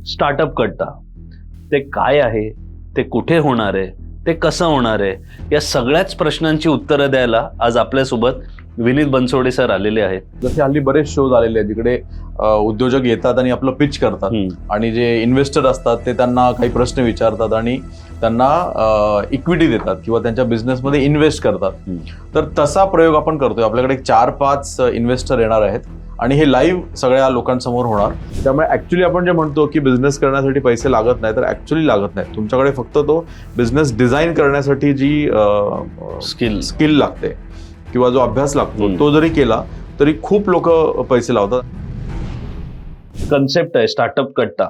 Startup कट्टा ते काय आहे, ते कुठे होणार आहे, ते कसं होणार आहे, या सगळ्याच प्रश्नांची उत्तरं द्यायला आज आपल्यासोबत विनीत बनसोडे सर आलेले आहेत. जसे हल्ली बरेच शोज आलेले आहेत जिकडे उद्योजक येतात आणि आपलं पिच करतात आणि जे इन्व्हेस्टर असतात ते त्यांना काही प्रश्न विचारतात आणि त्यांना इक्विटी देतात किंवा त्यांच्या बिझनेसमध्ये इन्व्हेस्ट करतात. तर तसा प्रयोग आपण करतोय. आपल्याकडे 4-5 इन्व्हेस्टर येणार आहेत आणि हे लाईव्ह सगळ्या लोकांसमोर होणार. त्यामुळे ऍक्च्युली आपण जे म्हणतो की बिझनेस करण्यासाठी पैसे लागत नाही, तर ऍक्च्युली लागत नाही. तुमच्याकडे फक्त तो बिझनेस डिझाईन करण्यासाठी जी स्किल लागते किंवा जो अभ्यास लागतो तो जरी केला तरी खूप लोक पैसे लावतात. कन्सेप्ट आहे स्टार्टअप कट्टा.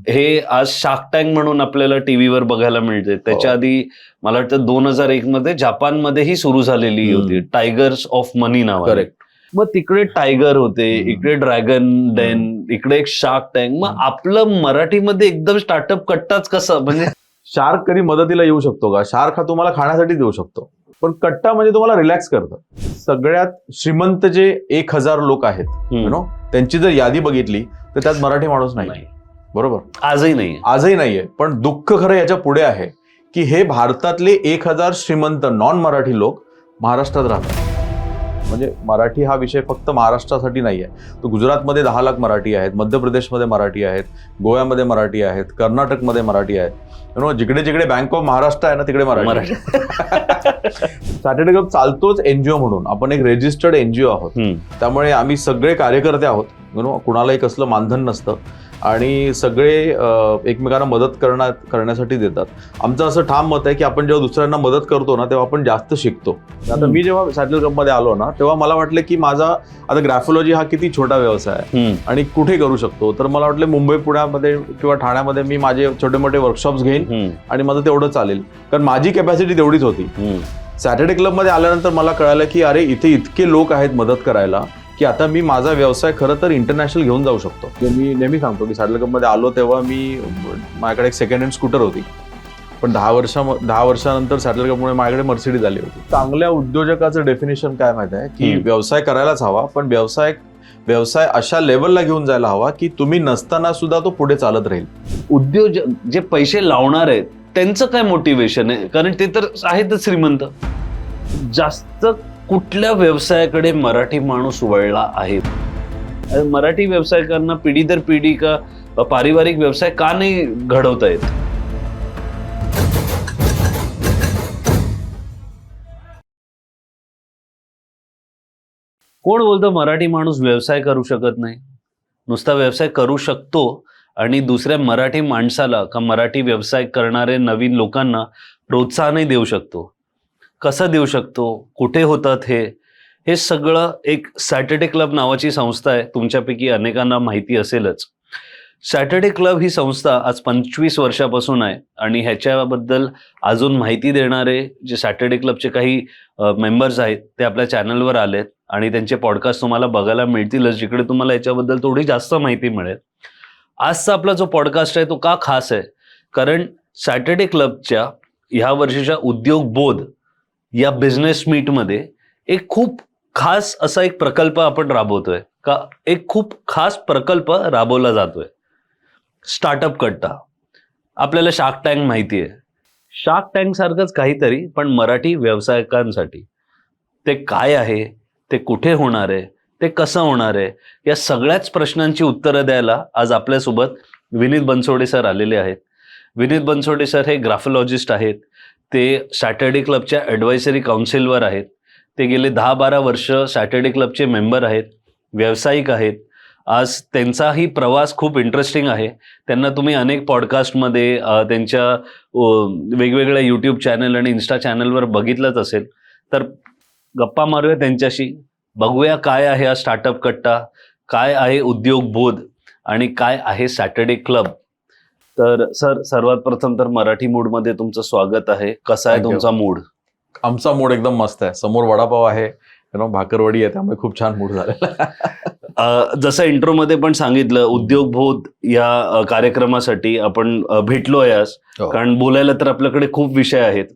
हे आज शार्क टँक म्हणून आपल्याला टीव्हीवर बघायला मिळते. त्याच्या आधी मला वाटतं 2001 मध्ये जपानमध्येही सुरू झालेली होती, tigers of money now. Correct. मग तिकडे टायगर होते, इकडे ड्रॅगन डेन, इकडे एक शार्क टँक. मग आपलं मराठीमध्ये एकदम स्टार्टअप कट्टाच कसं? म्हणजे शार्क कधी मदतीला येऊ शकतो का? शार्क हा तुम्हाला खाण्यासाठी देऊ शकतो, पण कट्टा म्हणजे तुम्हाला रिलॅक्स करतं. सगळ्यात श्रीमंत जे 1000 लोक आहेत त्यांची जर यादी बघितली तर त्यात मराठी माणूस नाही. बरोबर, आजही नाहीये. पण दुःख खरं याच्या पुढे आहे की हे भारतातले 1000 श्रीमंत नॉन मराठी लोक महाराष्ट्रात राहतात. म्हणजे मराठी हा विषय फक्त महाराष्ट्रासाठी नाही आहे. तो गुजरातमध्ये 10 लाख मराठी आहेत, मध्य प्रदेशमध्ये मराठी आहेत, गोव्यामध्ये मराठी आहेत, कर्नाटकमध्ये मराठी आहेत. जिकडे जिकडे बँक ऑफ महाराष्ट्र आहे ना तिकडे मराठी. सॅटर्डे क्लब चालतोच एनजीओ म्हणून. आपण एक रेजिस्टर्ड एनजीओ आहोत, त्यामुळे आम्ही सगळे कार्यकर्ते आहोत. कुणालाही कसलं मानधन नसतं आणि सगळे एकमेकांना मदत करण्यासाठी देतात. आमचं असं ठाम मत आहे की आपण जेव्हा दुसऱ्यांना मदत करतो ना तेव्हा आपण जास्त शिकतो. आता मी जेव्हा सॅटल क्लबमध्ये आलो ना तेव्हा मला वाटलं की माझा आता ग्राफोलॉजी हा किती छोटा व्यवसाय आहे आणि कुठे करू शकतो. तर मला वाटलं मुंबई, पुण्यामध्ये किंवा ठाण्यामध्ये मी माझे छोटे मोठे वर्कशॉप्स घेईन आणि माझं तेवढं चालेल, कारण माझी कॅपॅसिटी तेवढीच होती. सॅटर्डे क्लबमध्ये आल्यानंतर मला कळालं की अरे इथे इतके लोक आहेत मदत करायला की आता मी माझा व्यवसाय खरं तर इंटरनॅशनल घेऊन जाऊ शकतो. मी नेहमी सांगतो की सॅटल क्लबमध्ये आलो तेव्हा माझ्याकडे एक सेकंड हँड स्कूटर होती, पण 10 वर्षानंतर सॅटल क्लबमुळे माझ्याकडे मर्सिडीज आली होती. चांगल्या उद्योजकाचं डेफिनेशन काय माहिती आहे की व्यवसाय करायलाच हवा, पण व्यवसाय अशा लेवलला घेऊन जायला हवा की तुम्ही नसताना सुद्धा तो पुढे चालत राहील. उद्योजक जे पैसे लावणार आहेत त्यांचं काय मोटिवेशन आहे? कारण ते तर आहेतच श्रीमंत. जास्त कुठल्या व्यवसायाकडे मराठी माणूस वळला आहे? मराठी व्यावसायिकांना पिढी दर पिढी का पारिवारिक व्यवसाय का नाही घडवता येत? कोण बोलतं मराठी माणूस व्यवसाय करू शकत नाही? नुसता व्यवसाय करू शकतो आणि दुसऱ्या मराठी माणसाला का मराठी व्यवसाय करणारे नवीन लोकांना प्रोत्साहनही देऊ शकतो. कसं देऊ शकतो? कुठे होतात हे सगळं एक सॅटर्डे क्लब नावाची संस्था आहे. तुमच्यापैकी अनेकांना माहिती असेलच. सॅटर्डे क्लब ही संस्था आज 25 वर्षापासून आहे आणि ह्याच्याबद्दल अजून माहिती देणारे जे सॅटर्डे क्लबचे काही मेंबर्स आहेत ते आपल्या चॅनलवर आलेत आणि त्यांचे पॉडकास्ट तुम्हाला बघायला मिळतीलच, जिकडे तुम्हाला याच्याबद्दल थोडी जास्त माहिती मिळेल. आजचा आपला जो पॉडकास्ट आहे तो का खास आहे? कारण सॅटर्डे क्लबच्या ह्या वर्षीच्या उद्योग बोध या बिझनेस मीटमध्ये एक खूप खास असा एक प्रकल्प आपण राबवतोय. एक खूप खास प्रकल्प राबवला जातोय, स्टार्टअप कट्टा. आपल्याला शार्क टँक माहिती आहे, शार्क टँक सारखंच काहीतरी पण मराठी व्यावसायिकांसाठी. ते काय आहे, ते कुठे होणार आहे, ते कसं होणार आहे, या सगळ्याच प्रश्नांची उत्तरं द्यायला आज आपल्यासोबत विनीत बनसोडे सर आलेले आहेत. विनीत बनसोडे सर हे ग्राफोलॉजिस्ट आहेत. ते सॅटर्डे क्लबच्या ॲडवायझरी काउन्सिलवर आहेत. ते गेले 10-12 वर्ष सॅटर्डे क्लबचे मेंबर आहेत, व्यावसायिक आहेत. आज त्यांचाही प्रवास खूप इंटरेस्टिंग आहे. त्यांना तुम्ही अनेक पॉडकास्टमध्ये त्यांच्या वेगवेगळ्या यूट्यूब चॅनल आणि इन्स्टा चॅनलवर बघितलंच असेल. तर गप्पा मारूया त्यांच्याशी, बघूया काय आहे हा स्टार्टअप कट्टा, काय आहे उद्योग बोध आणि काय आहे सॅटर्डे क्लब. तर सर, सर्वात प्रथम तर मराठी मूडमध्ये तुमचं स्वागत आहे. कसा आहे तुमचा मूड? आमचा मूड एकदम मस्त आहे. समोर वडापाव आहे, भाकरवडी आहे, त्यामुळे खूप छान मूड झालेला. जसं इंट्रोमध्ये पण सांगितलं, उद्योग बोध या कार्यक्रमासाठी आपण भेटलोय आज. कारण बोलायला तर आपल्याकडे खूप विषय आहेत.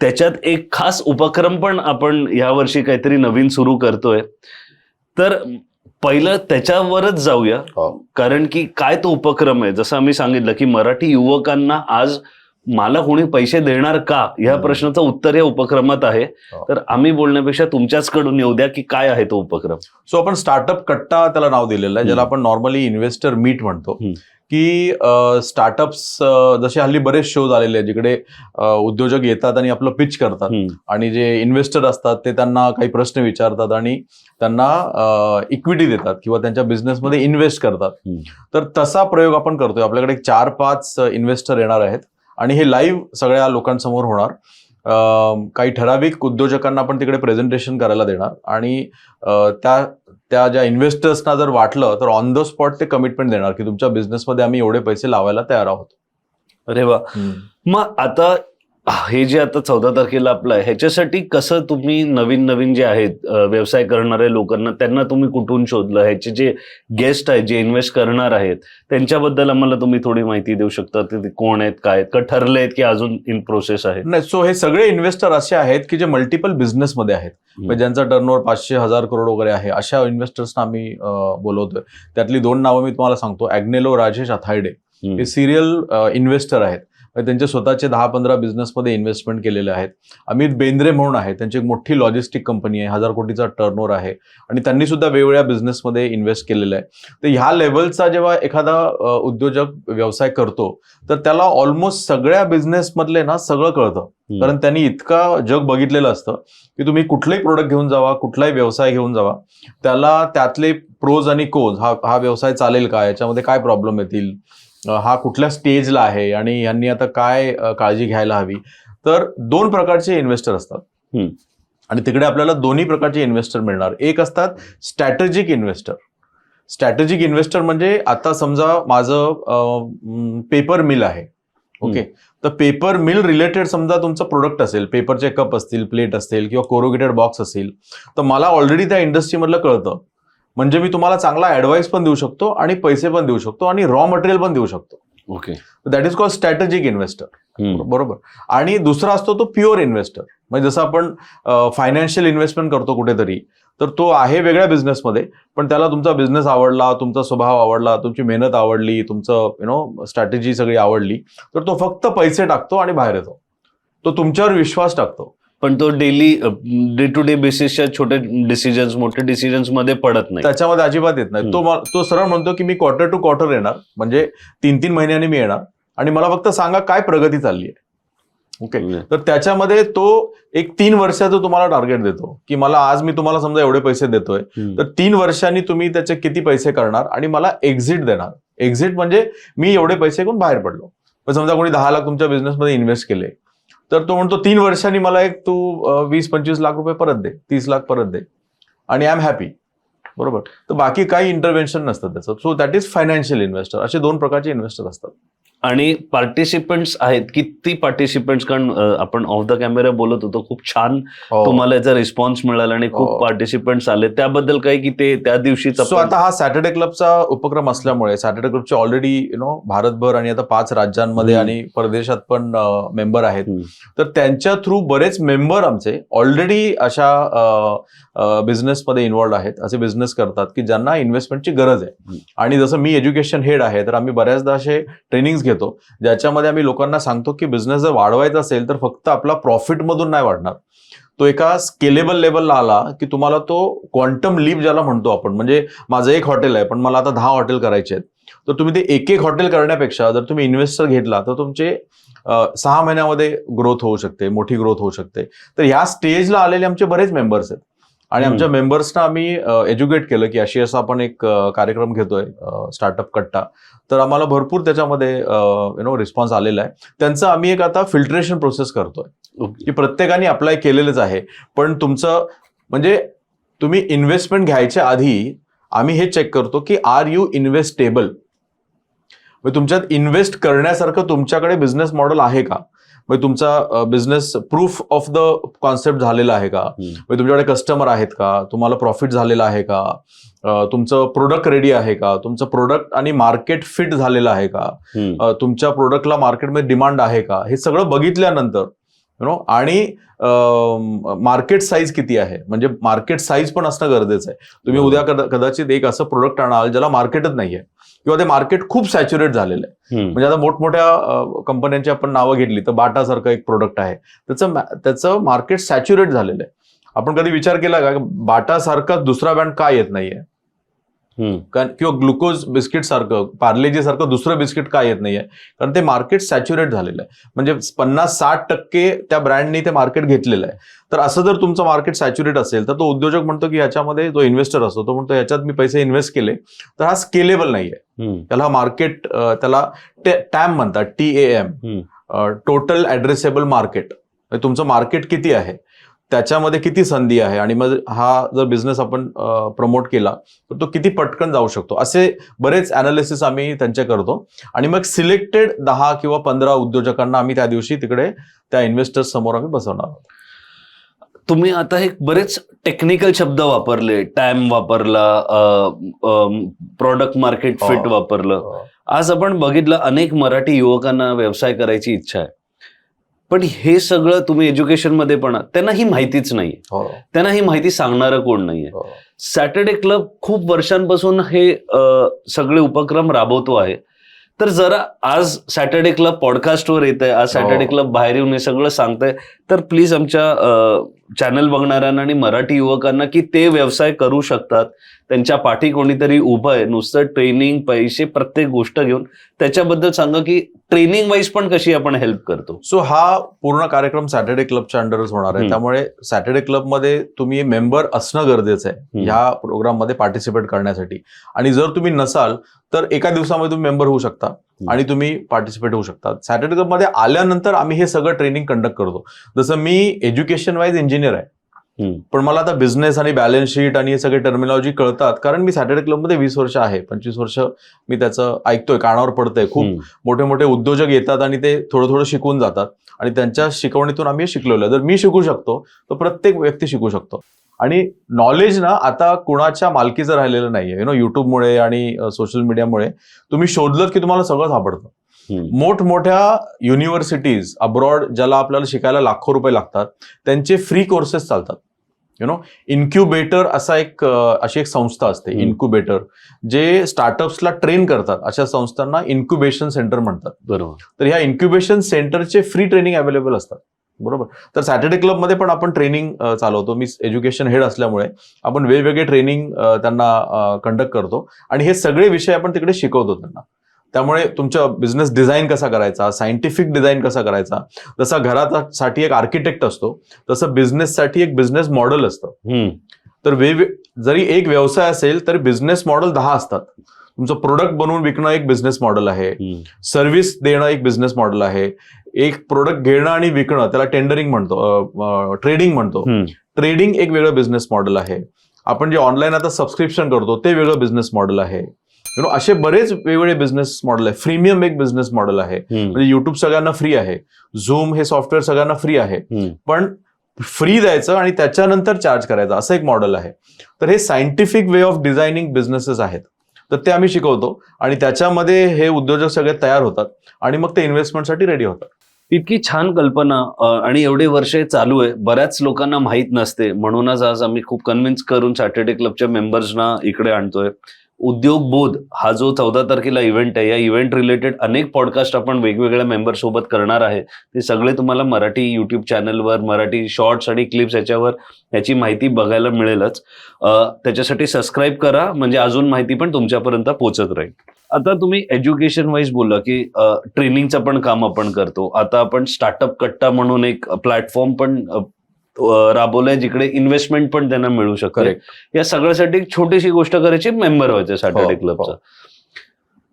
त्याच्यात एक खास उपक्रम पण आपण यावर्षी काहीतरी नवीन सुरू करतोय. तर पहिलं त्याच्यावरच जाऊया, कारण की काय तो उपक्रम आहे. जसं आम्ही सांगितलं की मराठी युवकांना आज मला कोणी पैसे देणार का ह्या प्रश्नाचं उत्तर या उपक्रमात आहे. तर आम्ही बोलण्यापेक्षा तुमच्याचकडून येऊ द्या की काय आहे तो उपक्रम. सो आपण स्टार्टअप कट्टा त्याला नाव दिलेलं आहे, ज्याला आपण नॉर्मली इन्व्हेस्टर मीट म्हणतो. की स्टार्टअप्स जसे हल्ली बरेच शोज आलेले आहेत जिकडे उद्योजक येतात आणि आपलं पिच करतात आणि जे इन्व्हेस्टर असतात ते त्यांना काही प्रश्न विचारतात आणि त्यांना इक्विटी देतात किंवा त्यांच्या बिझनेसमध्ये इन्व्हेस्ट करतात. तर तसा प्रयोग आपण करतोय. आपल्याकडे 4-5 इन्व्हेस्टर येणार आहेत आणि हे लाईव्ह सगळ्या लोकांसमोर होणार. काही ठराविक उद्योजकांना आपण तिकडे प्रेझेंटेशन करायला देणार आणि त्या ज्या इन्व्हेस्टर्सना जर वाटलं तर ऑन द स्पॉट ते कमिटमेंट देणार की तुमच्या बिझनेसमध्ये आम्ही एवढे पैसे लावायला तयार आहोत. अरे वा. मग आता हे जे आता 14 तारखेला आपलं आहे, ह्याच्यासाठी कसं तुम्ही नवीन जे आहेत व्यवसाय करणारे लोकांना त्यांना तुम्ही कुठून शोधलं? ह्याचे जे गेस्ट आहेत, जे इन्व्हेस्ट करणार आहेत, त्यांच्याबद्दल आम्हाला तुम्ही थोडी माहिती देऊ शकता? ते कोण आहेत, काय का ठरले आहेत की अजून इन प्रोसेस आहे? नाही, सो हे सगळे इन्व्हेस्टर असे आहेत की जे मल्टिपल बिझनेसमध्ये आहेत, म्हणजे ज्यांचा टर्नओव्हर 500,000 करोड वगैरे आहे, अशा इन्व्हेस्टर्सना आम्ही बोलवतोय. त्यातली 2 नावं मी तुम्हाला सांगतो. ॲग्नेलो राजेश अथायडे हे सिरियल इन्व्हेस्टर आहेत. त्यांचे स्वतःचे 10-15 बिझनेसमध्ये इन्व्हेस्टमेंट केलेले आहेत. अमित बेंद्रे म्हणून आहे, त्यांची एक मोठी लॉजिस्टिक कंपनी आहे, 1000 कोटीचा टर्नओव्हर आहे आणि त्यांनी सुद्धा वेगवेगळ्या बिझनेसमध्ये इन्व्हेस्ट केलेलं आहे. तर ह्या लेवलचा जेव्हा एखादा उद्योजक व्यवसाय करतो तर त्याला ऑलमोस्ट सगळ्या बिझनेसमधले ना सगळं कळतं, कारण त्यांनी इतका जग बघितलेलं असतं की तुम्ही कुठलाही प्रोडक्ट घेऊन जावा, कुठलाही व्यवसाय घेऊन जावा, त्याला त्यातले प्रोज आणि कोज, हा व्यवसाय चालेल का, याच्यामध्ये काय प्रॉब्लेम येतील, हा कुठल्या स्टेजला आहे आणि यांनी आता काय काळजी घ्यायला हवी. तर 2 प्रकारचे इन्व्हेस्टर असतात आणि तिकडे आपल्याला दोन्ही प्रकारचे इन्व्हेस्टर मिळणार. एक असतात स्ट्रॅटेजिक इन्व्हेस्टर. स्ट्रॅटेजिक इन्व्हेस्टर म्हणजे आता समजा माझं पेपर मिल आहे, ओके, तर पेपर मिल रिलेटेड समजा तुमचं प्रोडक्ट असेल, पेपरचे कप असतील, प्लेट असतील किंवा कोरोगेटेड बॉक्स असेल, तर मला ऑलरेडी त्या इंडस्ट्रीमधलं कळतं. म्हणजे मी तुम्हाला चांगला ऍडवाइस पण देऊ शकतो आणि पैसे पण देऊ शकतो आणि रॉ मटेरियल पण देऊ शकतो. Okay, that is called strategic investor. बरोबर. आणि दुसरा असतो तो प्युअर इन्व्हेस्टर. म्हणजे जसं आपण फायनान्शियल इन्व्हेस्टमेंट करतो कुठेतरी, तर तो आहे वेगळ्या बिझनेसमध्ये, पण त्याला तुमचा बिझनेस आवडला, तुमचा स्वभाव आवडला, तुमची मेहनत आवडली, तुमचं स्ट्रॅटेजी सगळी आवडली, तर तो फक्त पैसे टाकतो आणि बाहेर येतो. तो तुमच्यावर विश्वास टाकतो. पण तो डे टू डे बेसिसच्या छोटे डिसिजन्स, मोठे डिसिजन्स मध्ये पडत नाही, त्याच्यामध्ये अजिबात येत नाही. तो सरळ म्हणतो की मी क्वार्टर टू क्वार्टर येणार, म्हणजे 3-3 महिन्यांनी मी येणार आणि मला फक्त सांगा काय प्रगती चालली आहे. ओके, तर त्याच्यामध्ये तो एक 3 वर्षाचं तुम्हाला टार्गेट देतो की मला आज मी तुम्हाला समजा एवढे पैसे देतोय, तर 3 वर्षांनी तुम्ही त्याचे किती पैसे करणार आणि मला एक्झिट देणार. एक्झिट म्हणजे मी एवढे पैसे घेऊन बाहेर पडलो. पण समजा कोणी 10 लाख तुमच्या बिझनेसमध्ये इन्व्हेस्ट केले, तर तो म्हणतो 3 वर्षांनी मला एक तू 20-25 लाख रुपये परत दे, 30 लाख परत दे आणि आय एम हॅपी. बरोबर. तर बाकी काही इंटरव्हेन्शन नसतं त्याचं. So that is financial investor. असे 2 प्रकारचे इन्व्हेस्टर असतात. आणि पार्टिसिपंट्स आहेत किती पार्टिसिपंट्स? कारण आपण ऑफ द कॅमेरा बोलत होतो, खूप छान तुम्हाला याचा रिस्पॉन्स मिळाला आणि खूप पार्टिसिपंट्स आले. त्याबद्दल काही की ते त्या दिवशीच. सो आता हा सॅटर्डे क्लबचा उपक्रम असल्यामुळे सॅटर्डे क्लबचे ऑलरेडी भारतभर आणि आता 5 राज्यांमध्ये आणि परदेशात पण मेंबर आहेत. तर त्यांच्या थ्रू बरेच मेंबर आमचे ऑलरेडी अशा बिझनेसमध्ये इन्व्हॉल्ड आहेत, असे बिझनेस करतात की ज्यांना इन्व्हेस्टमेंटची गरज आहे. आणि जसं मी एज्युकेशन हेड आहे, तर आम्ही बऱ्याचदा असे ट्रेनिंग्स घेतो ज्याच्यामध्ये आम्ही लोकांना सांगतो की बिझनेस जर वाढवायचा असेल तर फक्त आपला प्रॉफिट मधून नाही वाढणार, तो एका स्केलेबल लेवलला आला की तुम्हाला तो क्वांटम लीप ज्याला म्हणतो आपण, म्हणजे माझं 1 हॉटेल आहे पण मला आता 10 हॉटेल करायचे आहेत, तर तुम्ही ते एक हॉटेल करण्यापेक्षा जर तुम्ही इन्व्हेस्टर घेतला तर तुमचे 6 महिन्यामध्ये ग्रोथ होऊ शकते, मोठी ग्रोथ होऊ शकते. तर ह्या स्टेजला आलेले आमचे बरेच मेंबर्स आहेत आणि आमच्या मेंबर्सना आम्ही एज्युकेट केलं की अशी असं आपण एक कार्यक्रम घेतोय स्टार्टअप कट्टा. तर आम्हाला भरपूर त्याच्यामध्ये रिस्पॉन्स आलेला आहे. त्यांचं आम्ही एक आता फिल्ट्रेशन प्रोसेस करतोय की प्रत्येकाने अप्लाय केलेलंच आहे, पण तुमचं म्हणजे तुम्ही इन्व्हेस्टमेंट घ्यायच्या आधी आम्ही हे चेक करतो की आर यू इन्व्हेस्टेबल, तुमच्यात इन्व्हेस्ट करण्यासारखं तुमच्याकडे बिझनेस मॉडेल आहे का, म्हणजे तुमचा business proof of the concept झालेला आहे का, म्हणजे तुमच्याकडे कस्टमर आहेत का, तुम्हाला प्रॉफिट झालेला आहे का, तुमचं प्रोडक्ट रेडी आहे का, तुमचं प्रोडक्ट आणि मार्केट फिट झालेलं आहे का, तुमच्या प्रोडक्टला मार्केटमध्ये डिमांड आहे का, हे सगळं बघितल्यानंतर आणि मार्केट साईज किती आहे, म्हणजे मार्केट साईज पण असणं गरजेचं आहे. तुम्ही उद्या कदाचित एक असं प्रोडक्ट आणाल ज्याला मार्केटच नाहीये किंवा ते मार्केट खूप सॅच्युरेट झालेलं आहे. म्हणजे आता मोठमोठ्या कंपन्यांची आपण नावं घेतली तर बाटा सारखं एक प्रोडक्ट आहे, त्याचं मार्केट सॅच्युरेट झालेलं आहे. आपण कधी विचार केला का बाटा सारखा दुसरा ब्रँड का येत नाहीये, किंवा ग्लुकोज बिस्किट सारखं, पार्लेजी सारखं दुसरं बिस्किट का येत नाहीये? कारण ते मार्केट सॅच्युरेट झालेलं आहे. म्हणजे 50-60% त्या ब्रँडनी ते मार्केट घेतलेलं आहे. तर असं जर तुमचं मार्केट सॅच्युरेट असेल तर तो उद्योजक म्हणतो की याच्यामध्ये जो इन्व्हेस्टर असतो तो म्हणतो याच्यात मी पैसे इन्व्हेस्ट केले तर हा स्केलेबल नाहीये. त्याला मार्केट, त्याला टॅम म्हणतात, TAM, टोटल ऍड्रेसेबल मार्केट. तुमचं मार्केट किती आहे, त्याच्यामध्ये किती संधी आहे, आणि मग हा जर बिझनेस आपण प्रमोट केला तर तो किती पटकन जाऊ शकतो, असे बरेच अनालिसिस आम्ही त्यांचे करतो. आणि मग सिलेक्टेड 10 किंवा 15 उद्योजकांना आम्ही त्या दिवशी तिकडे त्या इन्व्हेस्टर्स समोर आम्ही बसवणार आहोत. तुम्ही आता हे बरेच टेक्निकल शब्द वापरले, टॅम वापरला, प्रॉडक्ट मार्केट फिट वापरलं. आज आपण बघितलं अनेक मराठी युवकांना व्यवसाय करायची इच्छा आहे, पण हे सगळं तुम्ही एज्युकेशन मध्ये पण त्यांना ही माहितीच नाहीये, त्यांना ही माहिती सांगणारं कोण नाहीये. सॅटर्डे क्लब खूप वर्षांपासून हे सगळे उपक्रम राबवतो आहे. तर जरा आज सॅटर्डे क्लब पॉडकास्टवर येत आहे, आज सॅटर्डे क्लब बाहेर येऊन हे सगळं सांगतंय, तर प्लीज आमच्या चॅनल बघणाऱ्यांना आणि मराठी युवकांना की ते व्यवसाय करू शकतात, त्यांच्या पाठी कोणीतरी उभं आहे, नुसतं ट्रेनिंग, पैसे, प्रत्येक गोष्ट घेऊन त्याच्याबद्दल सांगा की ट्रेनिंग वाईज पण कशी आपण हेल्प करतो. सो हा पूर्ण कार्यक्रम सॅटर्डे क्लबच्या अंडरच होणार आहे. त्यामुळे सॅटर्डे क्लबमध्ये तुम्ही मेंबर असणं गरजेचं आहे ह्या प्रोग्राममध्ये पार्टिसिपेट करण्यासाठी. आणि जर तुम्ही नसाल तर एका दिवसामध्ये तुम्ही मेंबर होऊ शकता आणि तुम्ही पार्टिसिपेट होऊ शकता. सॅटर्डे क्लबमध्ये आल्यानंतर आम्ही हे सगळं ट्रेनिंग कंडक्ट करतो. जसं मी एज्युकेशन वाईज इंजिनियर आहे, पण मला आता बिझनेस आणि बॅलन्स शीट आणि हे सगळे टर्मिनॉलॉजी कळतात, कारण मी सॅटर्डे क्लबमध्ये 20 वर्ष आहे, 25 वर्ष मी त्याचं ऐकतोय, कानावर पडतंय. खूप मोठे मोठे उद्योजक येतात आणि ते थोडं थोडं शिकून जातात आणि त्यांच्या शिकवणीतून आम्ही शिकलेलो आहे. जर मी शिकू शकतो तर प्रत्येक व्यक्ती शिकू शकतो. आणि नॉलेज ना आता कुणाच्या मालकीचं राहिलेलं नाहीये. युट्यूबमुळे आणि सोशल मीडियामुळे तुम्ही शोधलं की तुम्हाला सगळं सापडतं. मोठमोठ्या युनिव्हर्सिटीज अब्रॉड, ज्याला आपल्याला शिकायला लाखो रुपये लागतात, त्यांचे फ्री कोर्सेस चालतात. इन्क्युबेटर अशी एक संस्था असते, इन्क्युबेटर, जे स्टार्टअप्सला ट्रेन करतात. अशा संस्थांना इन्क्युबेशन सेंटर म्हणतात. बरोबर. तर ह्या इन्क्युबेशन सेंटरचे फ्री ट्रेनिंग अवेलेबल असतात. बरोबर. तर सॅटर्डे क्लबमध्ये पण आपण ट्रेनिंग चालवतो. मी एज्युकेशन हेड असल्यामुळे आपण वेगवेगळे ट्रेनिंग त्यांना कंडक्ट करतो आणि हे सगळे विषय आपण तिकडे शिकवतो त्यांना. त्यामुळे तुमचा बिझनेस डिझाईन कसा करायचा, सायंटिफिक डिझाईन कसा करायचा, जसा घरासाठी एक आर्किटेक्ट असतो तसं बिझनेससाठी एक बिझनेस मॉडेल असतं. तर जरी एक व्यवसाय असेल तरी बिझनेस मॉडेल 10 असतात. तुमचं प्रोडक्ट बनवून विकणं एक बिझनेस मॉडेल आहे, सर्व्हिस देणं एक बिझनेस मॉडेल आहे, एक प्रोडक्ट घेणं आणि विकणं त्याला टेंडरिंग म्हणतो, ट्रेडिंग म्हणतो. ट्रेडिंग एक वेगळं बिझनेस मॉडेल आहे. आपण जे ऑनलाईन आता सबस्क्रिप्शन करतो ते वेगळं बिझनेस मॉडेल आहे. असे बरेच वेगवेगळे बिझनेस मॉडेल आहे. फ्रीमियम एक बिझनेस मॉडेल आहे, म्हणजे युट्यूब सगळ्यांना फ्री आहे, झूम हे सॉफ्टवेअर सगळ्यांना फ्री आहे, पण फ्री द्यायचं आणि त्याच्यानंतर चार्ज करायचं असं एक मॉडेल आहे. तर हे scientific way of designing businesses आहेत. तर ते आम्ही शिकवतो आणि त्याच्यामध्ये हे उद्योजक सगळे तयार होतात आणि मग ते इन्व्हेस्टमेंटसाठी रेडी होतात. इतकी छान कल्पना आणि एवढे वर्ष चालू आहे, बऱ्याच लोकांना माहीत नसते. म्हणूनच आज आम्ही खूप कन्व्हिन्स करून सॅटर्डे क्लबच्या मेंबर्सना इकडे आणतोय. उद्योग बोध हा जो 14 तारखेला इव्हेंट आहे, या इव्हेंट रिलेटेड अनेक पॉडकास्ट आपण वेगवेगळ्या मेंबर सोबत करणार आहे. ते सगळे तुम्हाला मराठी युट्यूब चॅनलवर, मराठी शॉर्ट्स आणि क्लिप्स याच्यावर याची माहिती बघायला मिळेलच. त्याच्यासाठी सबस्क्राईब करा, म्हणजे अजून माहिती पण तुमच्यापर्यंत पोहोचत राहील. आता तुम्ही एज्युकेशन वाईज बोलला की ट्रेनिंगचं पण काम आपण करतो. आता आपण स्टार्टअप कट्टा म्हणून एक प्लॅटफॉर्म पण राबवलंय, जिकडे इन्व्हेस्टमेंट पण त्यांना मिळू शकते. या सगळ्यासाठी एक छोटीशी गोष्ट करायची, मेंबर व्हायचं सॅटर्डे क्लबचं.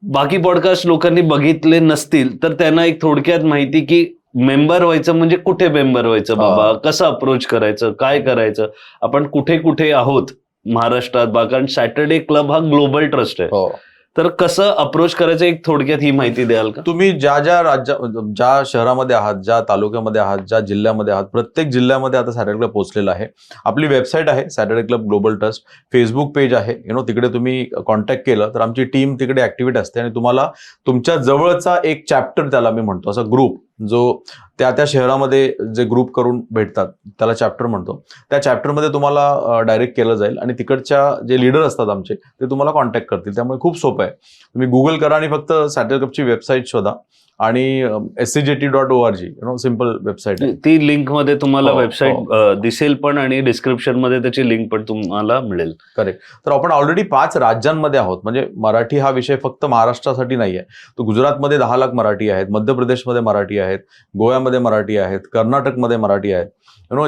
बाकी पॉडकास्ट लोकांनी बघितले नसतील तर त्यांना एक थोडक्यात माहिती की मेंबर व्हायचं म्हणजे कुठे मेंबर व्हायचं बाबा, कसं अप्रोच करायचं, काय करायचं, आपण कुठे कुठे आहोत महाराष्ट्रात. कारण सॅटर्डे क्लब हा ग्लोबल ट्रस्ट आहे, तर कसं अप्रोच करायचं एक थोडक्यात ही माहिती द्याल का? तुम्ही ज्या शहरामध्ये आहात, ज्या तालुक्यामध्ये आहात, ज्या जिल्ह्यामध्ये आहात, प्रत्येक जिल्ह्यामध्ये आता सॅटर्डे क्लब पोहोचलेला आहे. आपली वेबसाईट आहे Saturday club global trust, Facebook page आहे. तिकडे तुम्ही कॉन्टॅक्ट केलं तर आमची टीम तिकडे ऍक्टिव्हेट असते आणि तुम्हाला तुमच्या जवळचा एक चॅप्टर, त्याला मी म्हणतो असं ग्रुप, जो त्या शहरामध्ये जे ग्रुप करून भेटतात त्याला चॅप्टर म्हणतो. त्या चॅप्टरमध्ये तुम्हाला डायरेक्ट केलं जाईल आणि तिकडच्या जे लीडर असतात आमचे ते तुम्हाला कॉन्टॅक्ट करतील. त्यामुळे खूप सोपं आहे. तुम्ही गुगल करा आणि फक्त सॅटेलाइट क्लबची वेबसाईट शोधा आणि scjt.org सिम्पल वेबसाईट आहे. ती लिंक मध्ये तुम्हाला हो, वेबसाईट दिसेल पण आणि डिस्क्रिप्शन मध्ये त्याची लिंक पण तुम्हाला मिळेल. करेक्ट. तर आपण ऑलरेडी 5 राज्यांमध्ये आहोत. म्हणजे मराठी हा विषय फक्त महाराष्ट्रासाठी नाही आहे. तो गुजरातमध्ये 10 लाख मराठी आहेत, मध्य प्रदेशमध्ये मराठी आहेत, गोव्यामध्ये मराठी आहेत, कर्नाटकमध्ये मराठी आहेत.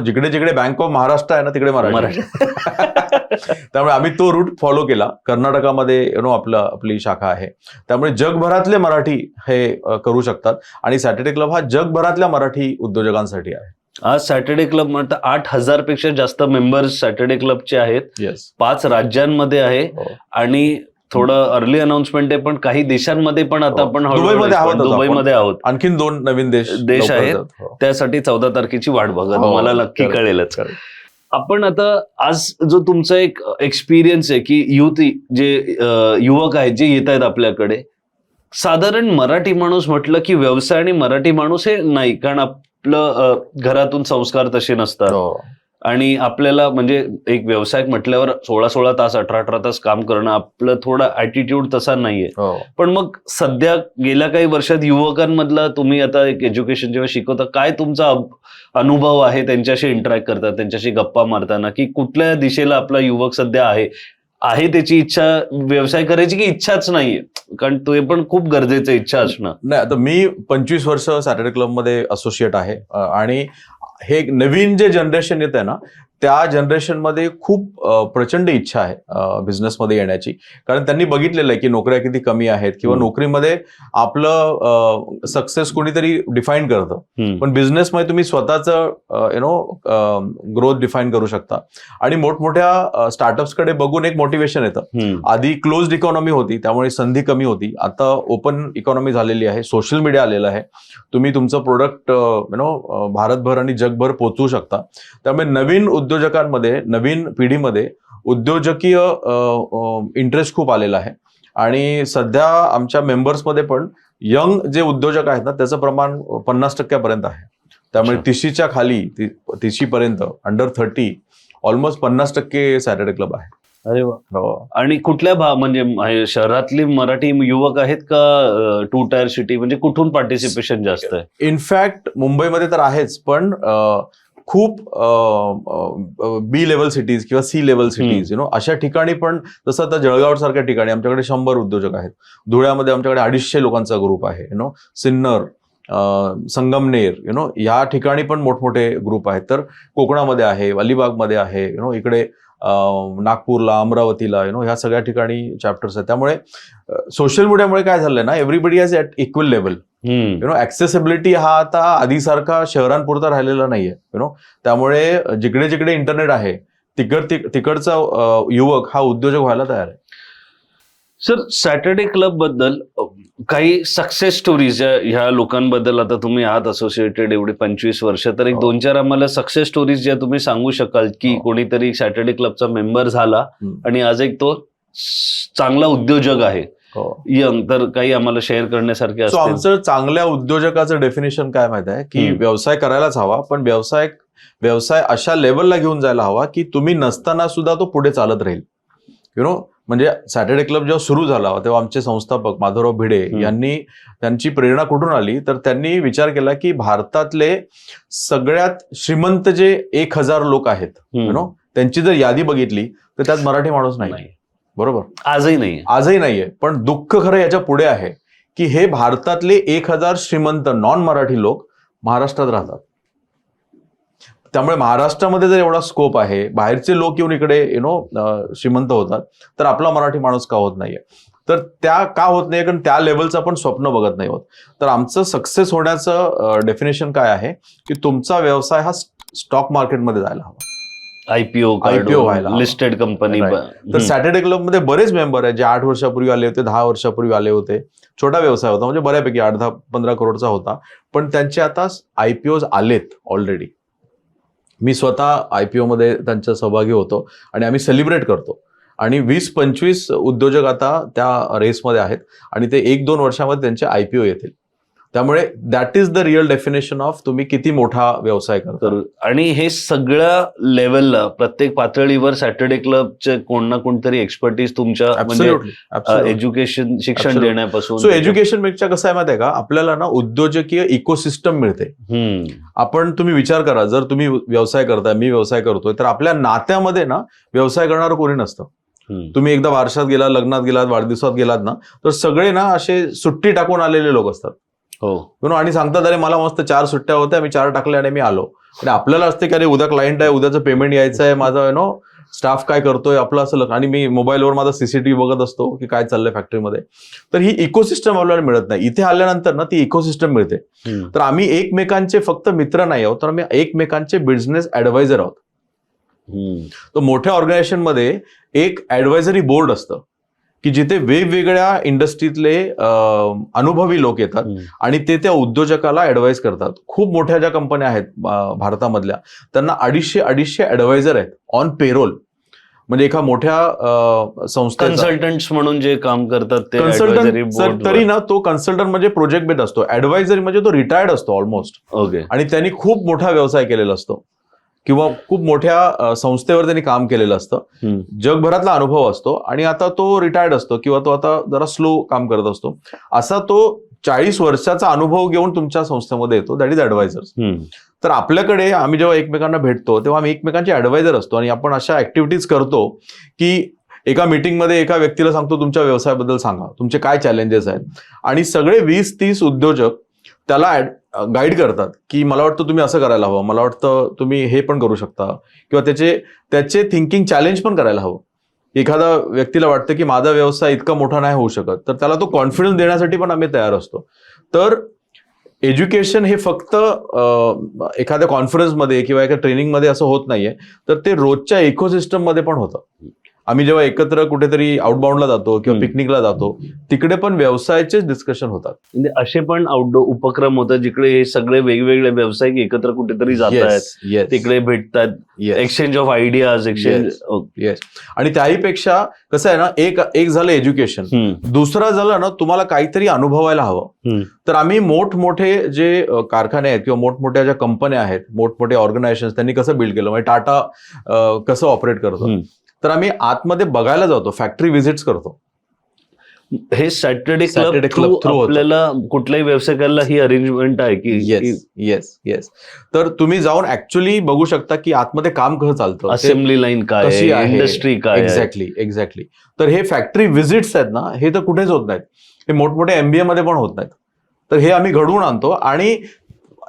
जिकडे जिकडे बँक ऑफ महाराष्ट्र आहे ना तिकडे मराठी. त्यामुळे आम्ही तो रूट फॉलो केला. कर्नाटकामध्ये आपली शाखा आहे. त्यामुळे जगभरातले मराठी हे करू शकतात आणि सॅटर्डे क्लब हा जगभरातल्या मराठी उद्योजकांसाठी आहे. आज सॅटर्डे क्लब म्हणतात 8,000 पेक्षा जास्त मेंबर्स सॅटर्डे क्लबचे आहेत. येस. 5 राज्यांमध्ये आहे आणि थोडं अर्ली अनाउन्समेंट आहे पण काही देशांमध्ये पण आता आपण दुबईमध्ये आहोत. आणखीन 2 नवीन देश आहेत. त्यासाठी 14 तारखेची वाट बघा. तुम्हाला नक्की कळेलच. आपण आता आज जो तुमचा एक एक्सपिरियन्स आहे की जे युवक आहेत जे येत आहेत आपल्याकडे, साधारण मराठी माणूस म्हटलं की व्यवसाय आणि मराठी माणूस हे नाही, कारण आपलं घरातून संस्कार तसे नसतात आणि आपल्याला म्हणजे एक व्यावसायिक म्हटल्यावर 16 तास 18 तास काम करणं आपलं थोडा ऍटिट्यूड तसा नाहीये. पण मग सध्या गेल्या काही वर्षात युवकांमधला तुम्ही आता एक एज्युकेशन जेव्हा शिकवता, काय तुमचा अनुभव आहे त्यांच्याशी इंटरॅक्ट करता, त्यांच्याशी गप्पा मारताना, की कुठल्या दिशेला आपला युवक सध्या आहे त्याची इच्छा व्यवसाय करायची की इच्छाच नाहीये? कारण ते पण खूप गरजेचं इच्छा असणं. नाही, आता मी 25 वर्ष सॅटर्डे क्लबमध्ये असोसिएट आहे आणि हे नवीन जे जनरेशन येत आहे ना त्या जनरेशनमध्ये खूप प्रचंड इच्छा आहे बिझनेसमध्ये येण्याची. कारण त्यांनी बघितलेलं आहे की नोकऱ्या किती कमी आहेत किंवा नोकरीमध्ये आपलं सक्सेस कोणीतरी डिफाईन करतं, पण बिझनेसमध्ये तुम्ही स्वतःचं ग्रोथ डिफाईन करू शकता. आणि मोठमोठ्या स्टार्टअप्सकडे बघून एक मोटिवेशन येतं. आधी क्लोज्ड इकॉनॉमी होती त्यामुळे संधी कमी होती. आता ओपन इकॉनॉमी झालेली आहे, सोशल मीडिया आलेलं आहे, तुम्ही तुमचं प्रोडक्ट भारतभर आणि जगभर पोहोचवू शकता. त्यामुळे नवीन उद्योजकांमध्ये, नवीन पिढीमध्ये उद्योजकीय इंटरेस्ट खूप आलेला आहे. आणि सध्या आमच्या मेंबर्समध्ये पण यंग जे उद्योजक आहेत ना त्याचं प्रमाण 50% आहे. त्यामुळे 30च्या खाली 30 पर्यंत अंडर 30 ऑलमोस्ट 50% सॅटर्डे क्लब आहे. अरे वा. आणि कुठल्या म्हणजे शहरातली मराठी युवक आहेत का 2 टायर सिटी, म्हणजे कुठून पार्टिसिपेशन जास्त आहे? इनफॅक्ट मुंबईमध्ये तर आहेच, पण खूप बी लेवल सिटीज किंवा सी लेवल सिटीज अशा ठिकाणी पण, जसं आता जळगाव सारख्या ठिकाणी आमच्याकडे 100 उद्योजक आहेत. धुळ्यामध्ये आमच्याकडे 250 लोकांचा ग्रुप आहे. सिन्नर, संगमनेर या ठिकाणी पण मोठमोठे ग्रुप आहेत. तर कोकणामध्ये आहे, अलिबागमध्ये आहे, इकडे नागपूरला, अमरावतीला ह्या सगळ्या ठिकाणी चॅप्टर्स आहेत. त्यामुळे सोशल मीडियामुळे काय झालंय ना, everybody is at equal level. Accessibility हा आता आधीसारखा शहरांपुरता राहिलेला नाहीये. त्यामुळे जिकडे जिकडे इंटरनेट आहे तिकडचा युवक हा उद्योजक व्हायला तयार आहे. सर, सॅटर्डे क्लब बद्दल काही सक्सेस स्टोरीज ह्या लोकांबद्दल, आता तुम्ही आहात असोसिएटेड एवढे 25 वर्ष, तर एक 2-4 आम्हाला सक्सेस स्टोरीज ज्या तुम्ही सांगू शकाल की कोणीतरी सॅटर्डे क्लबचा मेंबर झाला आणि आज एक तो चांगला उद्योजक आहे यंग, तर काही आम्हाला शेअर करण्यासारखे असतील? आमचं चांगल्या उद्योजकाचं डेफिनेशन काय माहिती आहे की व्यवसाय करायलाच हवा, पण व्यवसाय अशा लेवलला घेऊन जायला हवा की तुम्ही नसताना सुद्धा तो पुढे चालत राहील. म्हणजे सॅटर्डे क्लब जेव्हा सुरू झाला तेव्हा आमचे संस्थापक माधवराव भिडे यांनी, त्यांची प्रेरणा कुठून आली तर त्यांनी विचार केला की भारतातले सगळ्यात श्रीमंत जे 1000 लोक आहेत त्यांची जर यादी बघितली तर त्यात मराठी माणूस नाही. बरोबर, आजही नाहीये. पण दुःख खरं याच्या पुढे आहे की हे भारतातले 1000 श्रीमंत नॉन मराठी लोक महाराष्ट्रात राहतात. त्यामुळे महाराष्ट्रामध्ये जर एवढा स्कोप आहे, बाहेरचे लोक येऊन इकडे श्रीमंत होतात, तर आपला मराठी माणूस का होत नाहीये? तर त्या का होत नाही? कारण त्या लेवलचं आपण स्वप्न बघत नाही होत. तर आमचं सक्सेस होण्याचं डेफिनेशन काय आहे की तुमचा व्यवसाय हा स्टॉक मार्केटमध्ये जायला हवा, आयपीओ व्हायला, लिस्टेड कंपनी. तर सॅटर्डे क्लब मध्ये बरेच मेंबर आहेत जे 8 वर्षापूर्वी आले होते, 10 वर्षापूर्वी आले होते. छोटा व्यवसाय होता, म्हणजे बऱ्यापैकी 8-10-15 करोडचा होता, पण त्यांचे आता आयपीओ आलेत ऑलरेडी. मी स्वतः आयपीओ मध्ये त्यांच्या सहभागी होतो आणि आम्ही सेलिब्रेट करतो. आणि 20-25 उद्योजक आता त्या रेसमध्ये आहेत आणि ते 1-2 वर्षामध्ये त्यांचे आयपीओ येतील. त्यामुळे that is the real definition of तुम्ही किती मोठा व्यवसाय करता. आणि हे सगळ्या लेवलला प्रत्येक पातळीवर सॅटर्डे क्लबचे कोण ना कोणतरी एक्सपर्टीज तुमच्या म्हणजे एज्युकेशन शिक्षण Absolutely. देण्यापासून. सो एज्युकेशन पेक्षा कसं आहे माहिती आहे का, आपल्याला ना उद्योजकीय इकोसिस्टम मिळते. आपण तुम्ही विचार करा, जर तुम्ही व्यवसाय करताय, मी व्यवसाय करतोय, तर आपल्या नात्यामध्ये ना व्यवसाय करणारं कोणी नसतं. तुम्ही एकदा वारशात गेलात, लग्नात गेलात, वाढदिवसात गेलात ना, तर सगळे ना असे सुट्टी टाकून आलेले लोक असतात. हो. आणि सांगतात अरे मला मस्त 4 सुट्ट्या होत्या, मी 4 टाकल्या आणि मी आलो. आणि आपल्याला असते की अरे उद्या क्लायंट आहे, उद्याचं पेमेंट यायचं आहे, माझा स्टाफ काय करतोय आपलं असं, आणि मी मोबाईलवर माझा सीसीटीव्ही बघत असतो की काय चाललंय फॅक्टरीमध्ये. तर ही इकोसिस्टम आपल्याला मिळत नाही. इथे आल्यानंतर ना ती इकोसिस्टम मिळते. तर आम्ही एकमेकांचे फक्त मित्र नाही आहोत, तर आम्ही एकमेकांचे बिझनेस ऍडवायझर आहोत. तर मोठ्या ऑर्गनायझेशनमध्ये एक ऍडवायझरी बोर्ड असतं की जिथे वेगवेगळ्या इंडस्ट्रीतले अनुभवी लोक येतात आणि ते त्या उद्योजकाला ऍडवाइज करतात. खूप मोठ्या ज्या कंपन्या आहेत भारतामधल्या, त्यांना 250 ऍडवायझर आहेत ऑन पेरोल. म्हणजे एका मोठ्या संस्थे कन्सल्टंट्स म्हणून जे काम करतात ते कन्सल्टंट, तरी ना तो कन्सल्टंट म्हणजे प्रोजेक्ट बेस्ड असतो. ऍडवायझरी म्हणजे तो रिटायर्ड असतो ऑलमोस्ट. ओके. आणि त्यांनी खूप मोठा व्यवसाय केलेला असतो किंवा खूप मोठ्या संस्थेवर त्यांनी काम केलेलं असतं. जगभरातला अनुभव असतो आणि आता तो रिटायर्ड असतो किंवा तो आता जरा स्लो काम करत असतो. असा तो 40 वर्षाचा अनुभव घेऊन तुमच्या संस्थेमध्ये येतो. That is advisors. तर आपल्याकडे आम्ही जेव्हा एकमेकांना भेटतो तेव्हा आम्ही एकमेकांचे ऍडवायझर असतो आणि आपण अशा ऍक्टिव्हिटीज करतो की एका मीटिंगमध्ये एका व्यक्तीला सांगतो तुमच्या व्यवसायाबद्दल सांगा, तुमचे काय चॅलेंजेस आहेत, आणि सगळे 20-30 उद्योजक त्याला गाईड करतात की मला वाटतं तुम्ही असं करायला हवं, मला वाटतं तुम्ही हे पण करू शकता, किंवा त्याचे थिंकिंग चॅलेंज पण करायला हवं. एखादा व्यक्तीला वाटतं की माझा व्यवसाय इतका मोठा नाही होऊ शकत, तर त्याला तो कॉन्फिडन्स देण्यासाठी पण आम्ही तयार असतो. तर एज्युकेशन हे फक्त एखाद्या कॉन्फरन्समध्ये किंवा एका ट्रेनिंगमध्ये असं होत नाहीये, तर ते रोजच्या इकोसिस्टम मध्ये पण होतं. आम्ही जेव्हा एकत्र कुठेतरी आउटबाउंडला जातो किंवा पिकनिकला जातो, तिकडे पण व्यवसायाचेच डिस्कशन होतात. म्हणजे असे पण आउटडोर उपक्रम होतात जिकडे हे सगळे वेगवेगळे व्यावसायिक एकत्र कुठेतरी जात आहेत, तिकडे भेटतात, एक्सचेंज ऑफ आयडियाज, येस. आणि त्याहीपेक्षा कसं आहे ना, एक झालं एज्युकेशन, दुसरं झालं ना तुम्हाला काहीतरी अनुभवायला हवं. तर आम्ही मोठमोठे जे कारखाने आहेत किंवा मोठमोठ्या ज्या कंपन्या आहेत, मोठमोठे ऑर्गनायझेशन, त्यांनी कसं बिल्ड केलं, म्हणजे टाटा कसं ऑपरेट करतो, तर आम्ही आतमध्ये बघायला जातो, फॅक्टरी व्हिजिट्स करतो. हे सॅटर्डे क्लब थ्रू आपल्याला कुठल्याही व्यावसायिकाला ही अरेंजमेंट आहे की येस. तर तुम्ही जाऊन ऍक्च्युअली बघू शकता की आतमध्ये काम कसं चालतं, असेंब्ली लाईन काय, इंडस्ट्री काय. एक्झॅक्टली. तर हे फॅक्टरी व्हिजिट्स आहेत ना, हे तर कुठेच होत नाहीत, हे मोठमोठ्या MBA मध्ये पण होत नाहीत. तर हे आम्ही घडवून आणतो आणि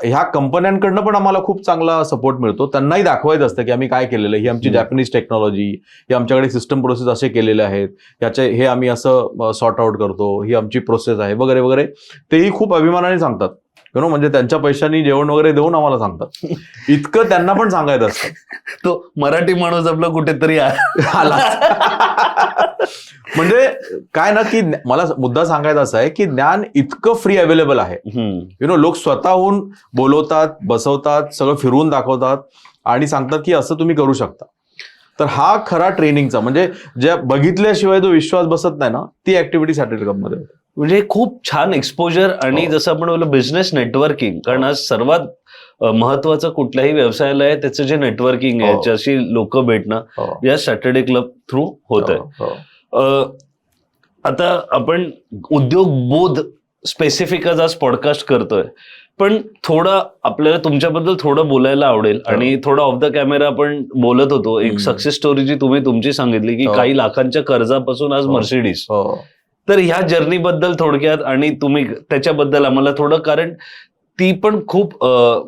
ह्या कंपन्यांकडनं पण आम्हाला खूप चांगला सपोर्ट मिळतो. त्यांनाही दाखवायचं असतं की आम्ही काय केलेलं आहे, ही आमची जॅपनीज टेक्नॉलॉजी, हे आमच्याकडे सिस्टम प्रोसेस असे केलेले आहेत, हे आम्ही असं सॉर्ट आउट करतो, ही आमची प्रोसेस आहे वगैरे वगैरे. तेही खूप अभिमानाने सांगतात. म्हणजे त्यांच्या पैशांनी जेवण वगैरे देऊन आम्हाला सांगतात. इतकं त्यांना पण सांगायचं असतं. तो मराठी माणूस आपला कुठेतरी आला. म्हणजे काय ना, की मला मुद्दा सांगायचा असा आहे की ज्ञान इतकं फ्री अवेलेबल आहे. लोक स्वतःहून बोलवतात, बसवतात, सगळं फिरवून दाखवतात आणि सांगतात की असं तुम्ही करू शकता. तर हा खरा ट्रेनिंगचा, म्हणजे ज्या बघितल्याशिवाय जो विश्वास बसत नाही ना, ती ऍक्टिव्हिटी सॅटर्डे क्लबमध्ये होते. म्हणजे खूप छान एक्सपोजर आणि जसं आपण बोललो बिझनेस नेटवर्किंग. कारण आज सर्वात महत्वाचं कुठल्याही व्यवसायाला आहे त्याचं जे नेटवर्किंग आहे, ज्याशी लोक भेटणं, या सॅटर्डे क्लब थ्रू होत आहे. आता आपण उद्योग बोध स्पेसिफिकच आज पॉडकास्ट करतोय, पण थोडं आपल्याला तुमच्याबद्दल थोडं बोलायला आवडेल. आणि थोडं ऑफ द कॅमेरा आपण बोलत होतो, एक सक्सेस स्टोरी जी तुम्ही तुमची सांगितली की काही लाखांच्या कर्जापासून आज मर्सिडीज. तर ह्या जर्नी बद्दल थोडक्यात, आणि तुम्ही त्याच्याबद्दल आम्हाला थोडं, कारण ती पण खूप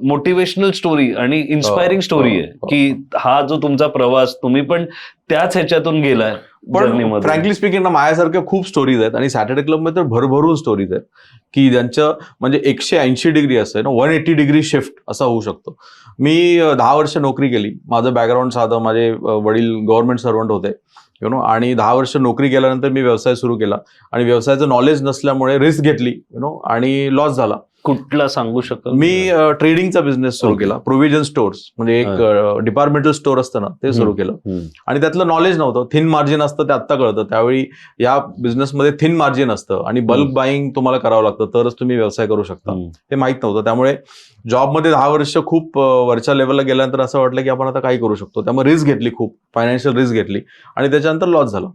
मोटिवेशनल स्टोरी आणि इन्स्पायरिंग स्टोरी आहे की हा जो तुमचा प्रवास, तुम्ही पण त्याच ह्याच्यातून गेलाय. पण फ्रँकली स्पीकिंग ना, माझ्यासारख्या खूप स्टोरीज आहेत आणि सॅटर्डे क्लबमध्ये तर भरभरून स्टोरीज आहेत की ज्यांचं म्हणजे 180 डिग्री असं ना, 180 डिग्री शिफ्ट असा होऊ शकतो. मी 10 वर्ष नोकरी केली. माझं बॅकग्राऊंड साधं, माझे वडील गव्हर्नमेंट सर्वंट होते आणि 10 वर्ष नोकरी केल्यानंतर मी व्यवसाय सुरू केला आणि व्यवसायाचं नॉलेज नसल्यामुळे रिस्क घेतली आणि लॉस झाला. कुठला सांगू शकाल? मी ट्रेडिंगचा बिझनेस सुरू केला, प्रोव्हिजन स्टोअर्स म्हणजे एक डिपार्टमेंटल स्टोअर असतं ना ते सुरू केलं. आणि त्यातलं नॉलेज नव्हतं, थिन मार्जिन असतं ते आत्ता कळतं. त्यावेळी या बिझनेसमध्ये थिन मार्जिन असतं आणि बल्क बाईंग तुम्हाला करावं लागतं तरच तुम्ही व्यवसाय करू शकता, हे माहित नव्हतं. त्यामुळे जॉबमध्ये 10 वर्ष खूप वरच्या लेवलला गेल्यानंतर असं वाटलं की आपण आता काही करू शकतो. त्यामुळे रिस्क घेतली, खूप फायनान्शियल रिस्क घेतली आणि त्याच्यानंतर लॉस झाला.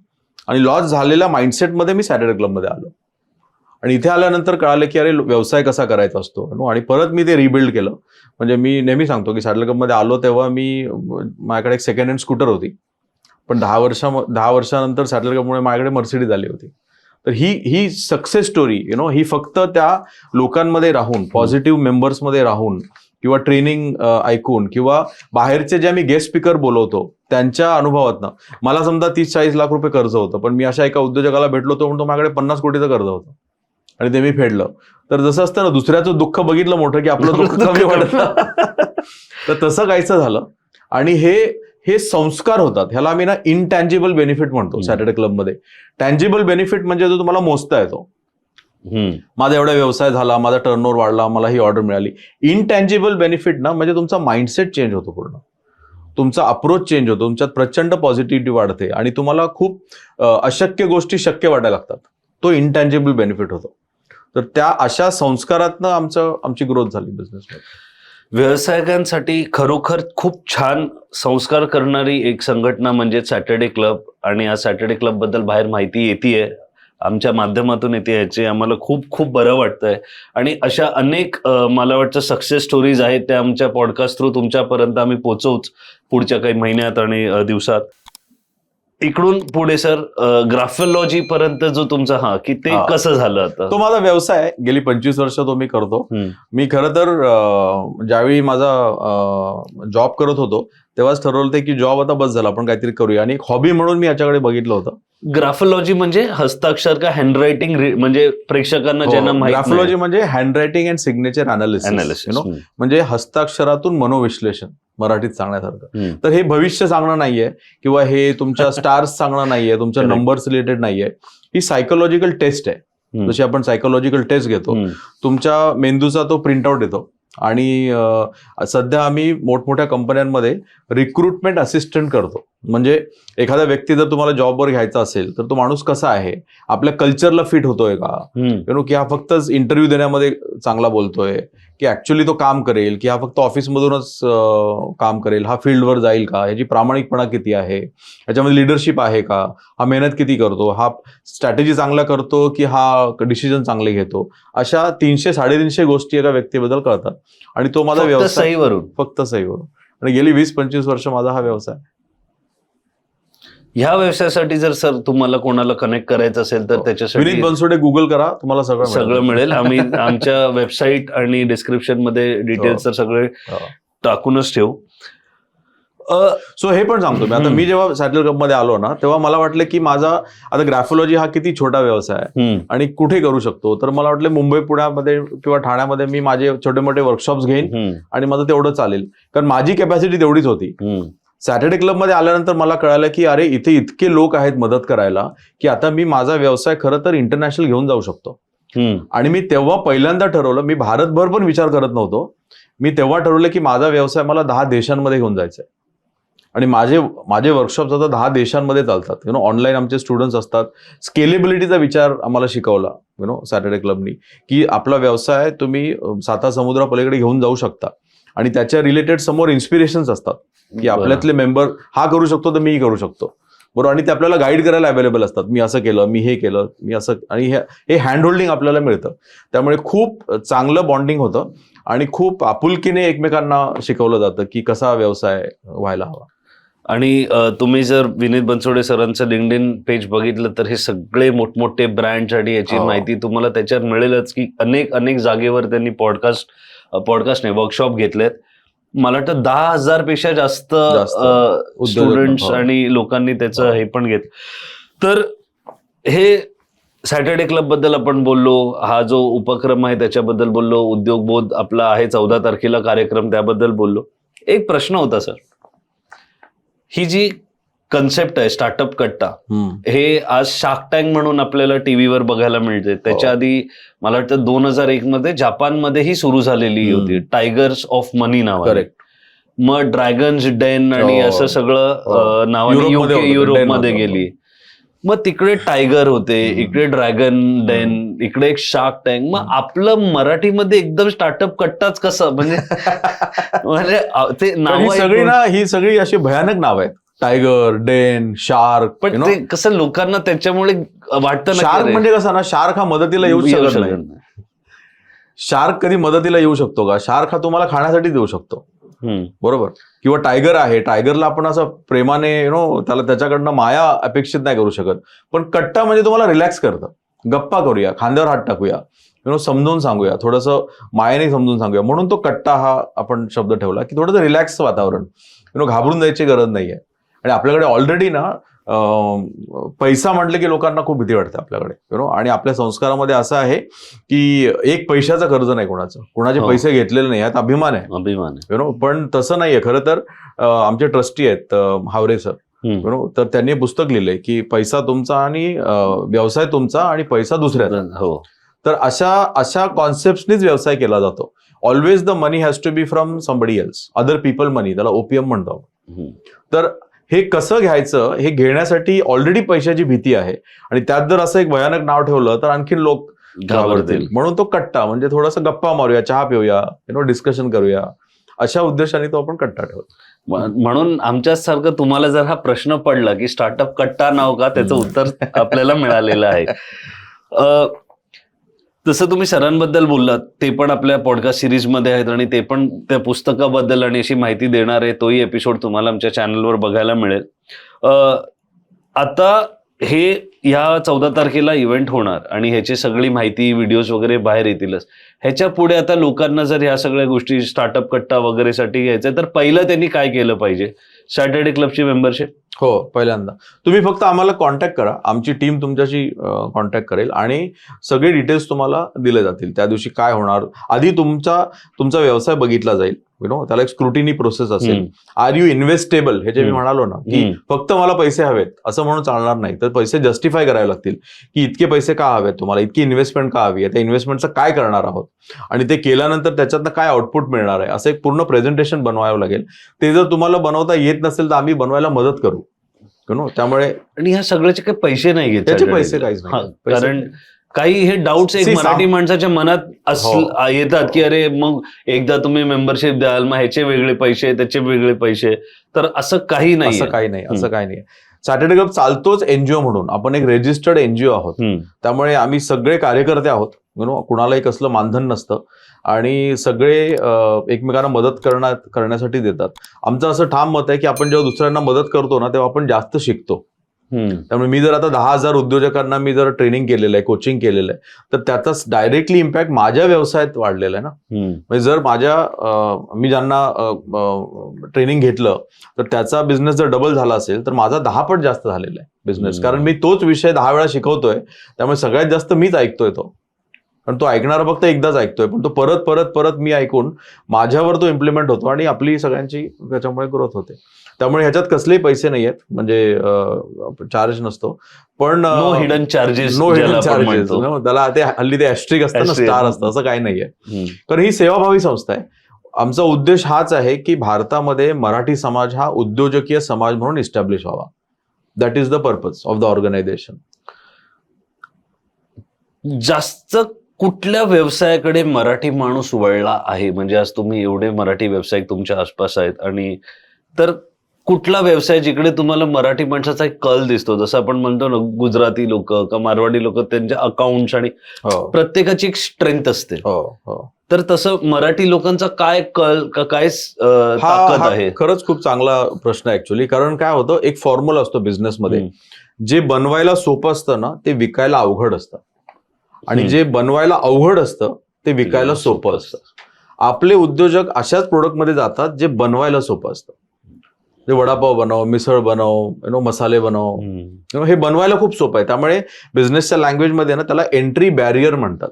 आणि लॉस झालेल्या माइंडसेटमध्ये मी सॅटर्डे क्लबमध्ये आलो आणि इथे आल्यानंतर कळालं की अरे व्यवसाय कसा करायचा असतो. आणि परत मी ते रिबिल्ड केलं. म्हणजे मी नेहमी सांगतो की सॅटर्डे क्लबमध्ये आलो तेव्हा माझ्याकडे एक सेकंड हँड स्कूटर होती, पण 10 वर्षानंतर सॅटर्डे क्लबमुळे माझ्याकडे मर्सिडीज आली होती. तर ही सक्सेस स्टोरी ही फक्त त्या लोकांमध्ये राहून, पॉझिटिव्ह मेंबर्समध्ये राहून किंवा ट्रेनिंग ऐकून किंवा बाहेरचे जे आम्ही गेस्ट स्पीकर बोलवतो त्यांच्या अनुभवातनं. मला समजा 30-40 लाख रुपये कर्ज होतं, पण मी अशा एका उद्योजकाला भेटलो तो म्हणतो माझ्याकडे 50 कोटीचं कर्ज होतं आणि ते मी फेडलं. तर जसं असतं ना, दुसऱ्याचं दुःख बघितलं मोठं की आपलं दुःख कमी वाटतं. तर तसं काहीचं झालं. आणि हे संस्कार होतात, ह्याला आम्ही ना इनटँजिबल बेनिफिट म्हणतो सॅटर्डे क्लबमध्ये. टँजिबल बेनिफिट म्हणजे जो तुम्हाला मोजता येतो. माझा एवढा व्यवसाय झाला, माझा टर्नओव्हर वाढला, मला ही ऑर्डर मिळाली. इनटँजिबल बेनिफिट ना म्हणजे तुमचा माइंडसेट चेंज होतो, पूर्ण तुमचा अप्रोच चेंज होतो, तुमच्यात प्रचंड पॉझिटिव्हिटी वाढते आणि तुम्हाला खूप अशक्य गोष्टी शक्य वाटायला लागतात. तो इनटँजिबल बेनिफिट होतो. तर त्या अशा संस्कारातनं आमची ग्रोथ झाली बिझनेसमध्ये. व्यावसायिकांसाठी खरोखर खूप छान संस्कार करणारी एक संघटना म्हणजे सॅटर्डे क्लब. आणि या सॅटर्डे क्लब बद्दल बाहेर माहिती येतेय, आमच्या माध्यमातून येते, याचे आम्हाला खूप खूप बरं वाटतंय. आणि अशा अनेक मला वाटतं सक्सेस स्टोरीज आहेत त्या आमच्या पॉडकास्ट थ्रू तुमच्यापर्यंत आम्ही पोहोचवूच पुढच्या काही महिन्यात आणि दिवसात. इकडून पुढे सर ग्राफोलॉजी पर्यंत जो तुमचा की ते कसं झालं? आता तो माझा व्यवसाय आहे, गेली 25 वर्ष तो मी करतो. मी खरं तर ज्यावेळी माझा जॉब करत होतो तेव्हाच ठरवलं होतं की जॉब आता बस झाला, आपण काहीतरी करूया. आणि एक हॉबी म्हणून मी याच्याकडे बघितलं होतं. ग्राफोलॉजी म्हणजे हस्ताक्षर का हँडरायटिंग? म्हणजे प्रेक्षकांना ज्यांना माहिती, ग्राफोलॉजी म्हणजे हँडरायटिंग अँड सिग्नेचर अनालिसिस, म्हणजे हस्ताक्षरातून मनोविश्लेषण, मराठीत सांगण्यासारखं. तर हे भविष्य सांगणं नाहीये किंवा हे तुमच्या स्टार्स सांगणं नाहीये, तुमच्या नंबर्स रिलेटेड नाहीये. ही सायकोलॉजिकल टेस्ट आहे. जशी आपण सायकोलॉजिकल टेस्ट घेतो, तुमच्या मेंदूचा तो प्रिंटआउट येतो. आणि सध्या आम्ही मोठमोठ्या कंपन्यांमध्ये रिक्रुटमेंट असिस्टंट करतो. म्हणजे एखादा व्यक्ती जर तुम्हाला जॉबवर घ्यायचा असेल तर तो माणूस कसा आहे, आपल्या कल्चरला फिट होतोय का, की हा फक्तच इंटरव्ह्यू देण्यामध्ये चांगला बोलतोय, की ऍक्च्युअली तो काम करेल, की हा फक्त ऑफिसमधूनच काम करेल, हा फील्डवर जाईल का, याची प्रामाणिकपणा किती आहे, याच्यामध्ये लिडरशिप आहे का, हा मेहनत किती करतो, हा स्ट्रॅटेजी चांगला करतो की हा डिसिजन चांगले घेतो. अशा 300-350 गोष्टी एका व्यक्तीबद्दल कळतात. आणि तो माझा व्यवसाय फक्त सहीवरून. आणि गेली 20-25 वर्ष माझा हा व्यवसाय. ह्या व्यवसायासाठी जर सर तुम्हाला कोणाला कनेक्ट करायचं असेल तर त्याच्यासाठी विनीत बनसोडे गुगल करा, तुम्हाला सगळं मिळेल. आम्ही आमच्या वेबसाईट आणि डिस्क्रिप्शन मध्ये डिटेल्स तर सगळे टाकूनच ठेवू. सो हे पण सांगतो मी, आता मी जेव्हा सॅटर्डे क्लबमध्ये आलो ना तेव्हा मला वाटलं की माझा आता ग्राफोलॉजी हा किती छोटा व्यवसाय आहे आणि कुठे करू शकतो. तर मला वाटलं मुंबई, पुण्यामध्ये किंवा ठाण्यामध्ये मी माझे छोटे मोठे वर्कशॉप्स घेईन आणि माझं तेवढं चालेल, कारण माझी कॅपॅसिटी तेवढीच होती. सॅटर्डे क्लबमध्ये आल्यानंतर मला कळालं की अरे इथे इतके लोक आहेत मदत करायला की आता मी माझा व्यवसाय खरं तर इंटरनॅशनल घेऊन जाऊ शकतो. आणि मी तेव्हा पहिल्यांदा ठरवलं, मी भारतभर पण विचार करत नव्हतो, मी तेव्हा ठरवलं की माझा व्यवसाय मला 10 देशांमध्ये घेऊन जायचा आहे. आणि माझे वर्कशॉप्स आता 10 देशांमध्ये चालतात. ऑनलाईन आमचे स्टुडंट्स असतात. स्केलेबिलिटीचा विचार आम्हाला शिकवला सॅटर्डे क्लबनी, की आपला व्यवसाय तुम्ही 7 समुद्रापलीकडे घेऊन जाऊ शकता. आणि त्याच्या रिलेटेड समोर इन्स्पिरेशन्स असतात की आपल्यातले मेंबर हा करू शकतो तर मीही करू शकतो, बरोबर. आणि ते आपल्याला गाईड करायला अवेलेबल असतात. मी असं केलं, मी हे केलं, मी असं. आणि हे हँड होल्डिंग आपल्याला मिळतं. त्यामुळे खूप चांगलं बॉन्डिंग होतं आणि खूप आपुलकीने एकमेकांना शिकवलं जातं की कसा व्यवसाय व्हायला हवा. आणि तुम्ही जर विनीत बनसोडे सरांचं लिंक्डइन पेज बघितलं तर हे सगळे मोठमोठे ब्रँड्स आणि याची माहिती तुम्हाला त्याच्यात मिळेलच, की अनेक जागेवर त्यांनी पॉडकास्ट नाही वर्कशॉप घेतलेत. मला वाटतं 10,000 पेक्षा जास्त स्टुडंट्स आणि लोकांनी त्याचं हे पण घेतलं. तर हे सॅटर्डे क्लब बद्दल आपण बोललो, हा जो उपक्रम आहे त्याच्याबद्दल बोललो, उद्योगबोध आपला आहे 14 तारखेला कार्यक्रम त्याबद्दल बोललो. एक प्रश्न होता सर, ही जी कन्सेप्ट आहे स्टार्टअप कट्टा. हम्म. हे आज शार्क टँक म्हणून आपल्याला टीव्हीवर बघायला मिळते. त्याच्या आधी मला वाटतं 2001 मध्ये जपानमध्येही सुरू झालेली होती, टायगर्स ऑफ मनी नावाने. करेक्ट. मग ड्रॅगन्स डेन आणि हो. असं सगळं नावाने युरोपमध्ये होतं, युरोपमध्ये डेन होतं. गेली. मग तिकडे टायगर होते, इकडे ड्रॅगन डेन, इकडे एक शार्क टँक. मग आपलं मराठीमध्ये एकदम स्टार्टअप कट्टाच कसं म्हणजे म्हणजे ते पण नाव ही सगळी ना, ही सगळी अशी भयानक नाव आहेत. Tiger, den, shark. पण ते कसं लोकांना त्याच्यामुळे वाटतं ना, शार्क म्हणजे कसं ना, शार्क हा मदतीला येऊ शकत नाही. शार्क कधी मदतीला येऊ शकतो का? शार्क हा तुम्हाला खाण्यासाठी देऊ शकतो, बरोबर. किंवा टायगर आहे, टायगरला आपण असं प्रेमाने त्याला त्याच्याकडनं माया अपेक्षित नाही करू शकत. पण कट्टा म्हणजे तुम्हाला रिलॅक्स करतं. गप्पा करूया, खांद्यावर हात टाकूया, समजून सांगूया, थोडंसं मायाने समजून सांगूया, म्हणून तो कट्टा हा आपण शब्द ठेवला, की थोडंसं रिलॅक्स वातावरण, घाबरून जायची गरज नाहीये. आणि आपल्याकडे ऑलरेडी ना पैसा म्हटलं की लोकांना खूप भीती वाटते आपल्याकडे, आणि आपल्या संस्कारामध्ये असं आहे की एक पैशाचं कर्ज नाही कोणाचं, कोणाचे पैसे घेतलेले नाही, यात अभिमान आहे. पण तसं नाहीये खरं तर. आमचे ट्रस्टी आहेत हावरे सर, तर त्यांनी पुस्तक लिहिलंय की पैसा तुमचा आणि व्यवसाय तुमचा आणि पैसा दुसऱ्याचा. तर अशा कॉन्सेप्टनीच व्यवसाय केला जातो. Always the money has to be from somebody else, other people money, त्याला ओपीएम म्हणतो. तर हे कसं घ्यायचं हे घेण्यासाठी ऑलरेडी पैशाची भीती आहे, आणि त्यात जर असं एक भयानक नाव ठेवलं तर आणखीन लोक घाबरतील. म्हणून तो कट्टा म्हणजे थोडंसं गप्पा मारूया, चहा पिऊया, डिस्कशन करूया, अशा उद्देशाने तो आपण कट्टा ठेवतो. म्हणून आमच्यासारखं तुम्हाला जर हा प्रश्न पडला की स्टार्टअप कट्टा नाव का, त्याचं उत्तर आपल्याला मिळालेलं आहे. तसं तुम्ही सरांबद्दल बोललात, ते पण आपल्या पॉडकास्ट सिरीजमध्ये आहेत, आणि ते पण त्या पुस्तकाबद्दल आणि अशी माहिती देणार आहे, तोही एपिसोड तुम्हाला आमच्या चॅनलवर बघायला मिळेल. आता हे ह्या 14 तारखेला इव्हेंट होणार आणि ह्याची सगळी माहिती, व्हिडिओज वगैरे बाहेर येतीलच. ह्याच्या पुढे आता लोकांना जर ह्या सगळ्या गोष्टी स्टार्टअप कट्टा वगैरेसाठी घ्यायचं तर पहिलं त्यांनी काय केलं पाहिजे? सॅटर्डे क्लबची मेंबरशिप. हो, पहिल्यांदा तुम्ही फक्त आम्हाला कॉन्टॅक्ट करा, आमची टीम तुमच्याशी कॉन्टॅक्ट करेल आणि सगळे डिटेल्स तुम्हाला दिले जातील. त्या दिवशी काय होणार, आधी तुमचा व्यवसाय बघितला जाईल, त्याला एक स्क्रुटिनी प्रोसेस असेल. आर यू इन्व्हेस्टेबल, हे जे मी म्हणालो ना, की फक्त मला पैसे हवेत असं म्हणून चालणार नाही, तर पैसे जस्टिफाय करावे लागतील, की इतके पैसे का हवेत तुम्हाला, इतकी इन्व्हेस्टमेंट का हवी आहे, त्या इन्व्हेस्टमेंटचं काय करणार आहोत, आणि ते केल्यानंतर त्याच्यातनं काय आउटपुट मिळणार आहे, असं एक पूर्ण प्रेझेंटेशन बनवावं लागेल. ते जर तुम्हाला बनवता येत नसेल तर आम्ही बनवायला मदत करू. त्यामुळे आणि ह्या सगळ्याचे काही पैसे नाही घेत, त्याचे पैसे काहीच नाही. कारण काही हे डाऊट्स एक मराठी माणसाच्या मनात येतात की अरे मग एकदा तुम्ही मेंबरशिप द्याल, मग ह्याचे वेगळे पैसे, त्याचे वेगळे पैसे. तर असं काही नाही, असं काही नाही. सॅटर्डे क्लब चालतोच एनजीओ म्हणून, आपण एक रेजिस्टर्ड एनजीओ आहोत. त्यामुळे आम्ही सगळे कार्यकर्ते आहोत, कुणालाही कसलं मानधन नसतं, आणि सगळे एकमेकांना मदत करण्यासाठी देतात. आमचं असं ठाम मत आहे की आपण जेव्हा दुसऱ्यांना मदत करतो ना, तेव्हा आपण जास्त शिकतो. त्यामुळे मी जर आता 10,000 उद्योजकांना मी जर ट्रेनिंग केलेलं आहे, कोचिंग केलेलं आहे, तर त्याचा डायरेक्टली इम्पॅक्ट माझ्या व्यवसायात वाढलेला आहे ना. म्हणजे जर मी ज्यांना ट्रेनिंग घेतलं तर त्याचा बिझनेस जर डबल झाला असेल तर माझा 10 पट जास्त झालेला आहे बिझनेस, कारण मी तोच विषय 10 वेळा शिकवतोय. त्यामुळे सगळ्यात जास्त मीच ऐकतोय तो, कारण तो ऐकणारा फक्त एकदाच ऐकतोय, पण तो परत परत परत मी ऐकून माझ्यावर तो इम्प्लिमेंट होतो आणि आपली सगळ्यांची त्याच्यामुळे ग्रोथ होते. त्यामुळे ह्याच्यात कसलेही पैसे नाही आहेत, म्हणजे चार्ज नसतो. पण नो हिडन चार्जेस, त्याला ते हल्ली ते ॲस्ट्रिक असतं ना, स्टार असतं, असं काही नाहीये. कारण ही सेवाभावी संस्था आहे. आमचा उद्देश हाच आहे की भारतामध्ये मराठी समाज हा उद्योजकीय समाज म्हणून इस्टॅब्लिश व्हावा. That is the purpose of the organization. जास्त कुठल्या व्यवसायाकडे मराठी माणूस वळला आहे? म्हणजे आज तुम्ही एवढे मराठी व्यावसायिक तुमच्या आसपास आहेत, आणि तर कुठला व्यवसाय जिकडे तुम्हाला मराठी माणसाचा एक कल दिसतो? जसं आपण म्हणतो ना, गुजराती लोक का मारवाडी लोक, त्यांच्या अकाउंट्स आणि प्रत्येकाची एक स्ट्रेंथ असते. तर तसं मराठी लोकांचा काय कल का काय ताकद आहे? खरंच खूप चांगला प्रश्न आहे ऍक्च्युली. कारण काय होतं, एक फॉर्म्युला असतो बिझनेसमध्ये, जे बनवायला सोपं असतं ना ते विकायला अवघड असतं, आणि जे बनवायला अवघड असतं ते विकायला सोपं असतं. आपले उद्योजक अशाच प्रोडक्टमध्ये जातात जे बनवायला सोपं असतं. जे वडापाव बनव, मिसळ बनव, मसाले बनव, हे बनवायला खूप सोपं आहे. त्यामुळे बिझनेसच्या लँग्वेजमध्ये ना त्याला एंट्री बॅरियर म्हणतात.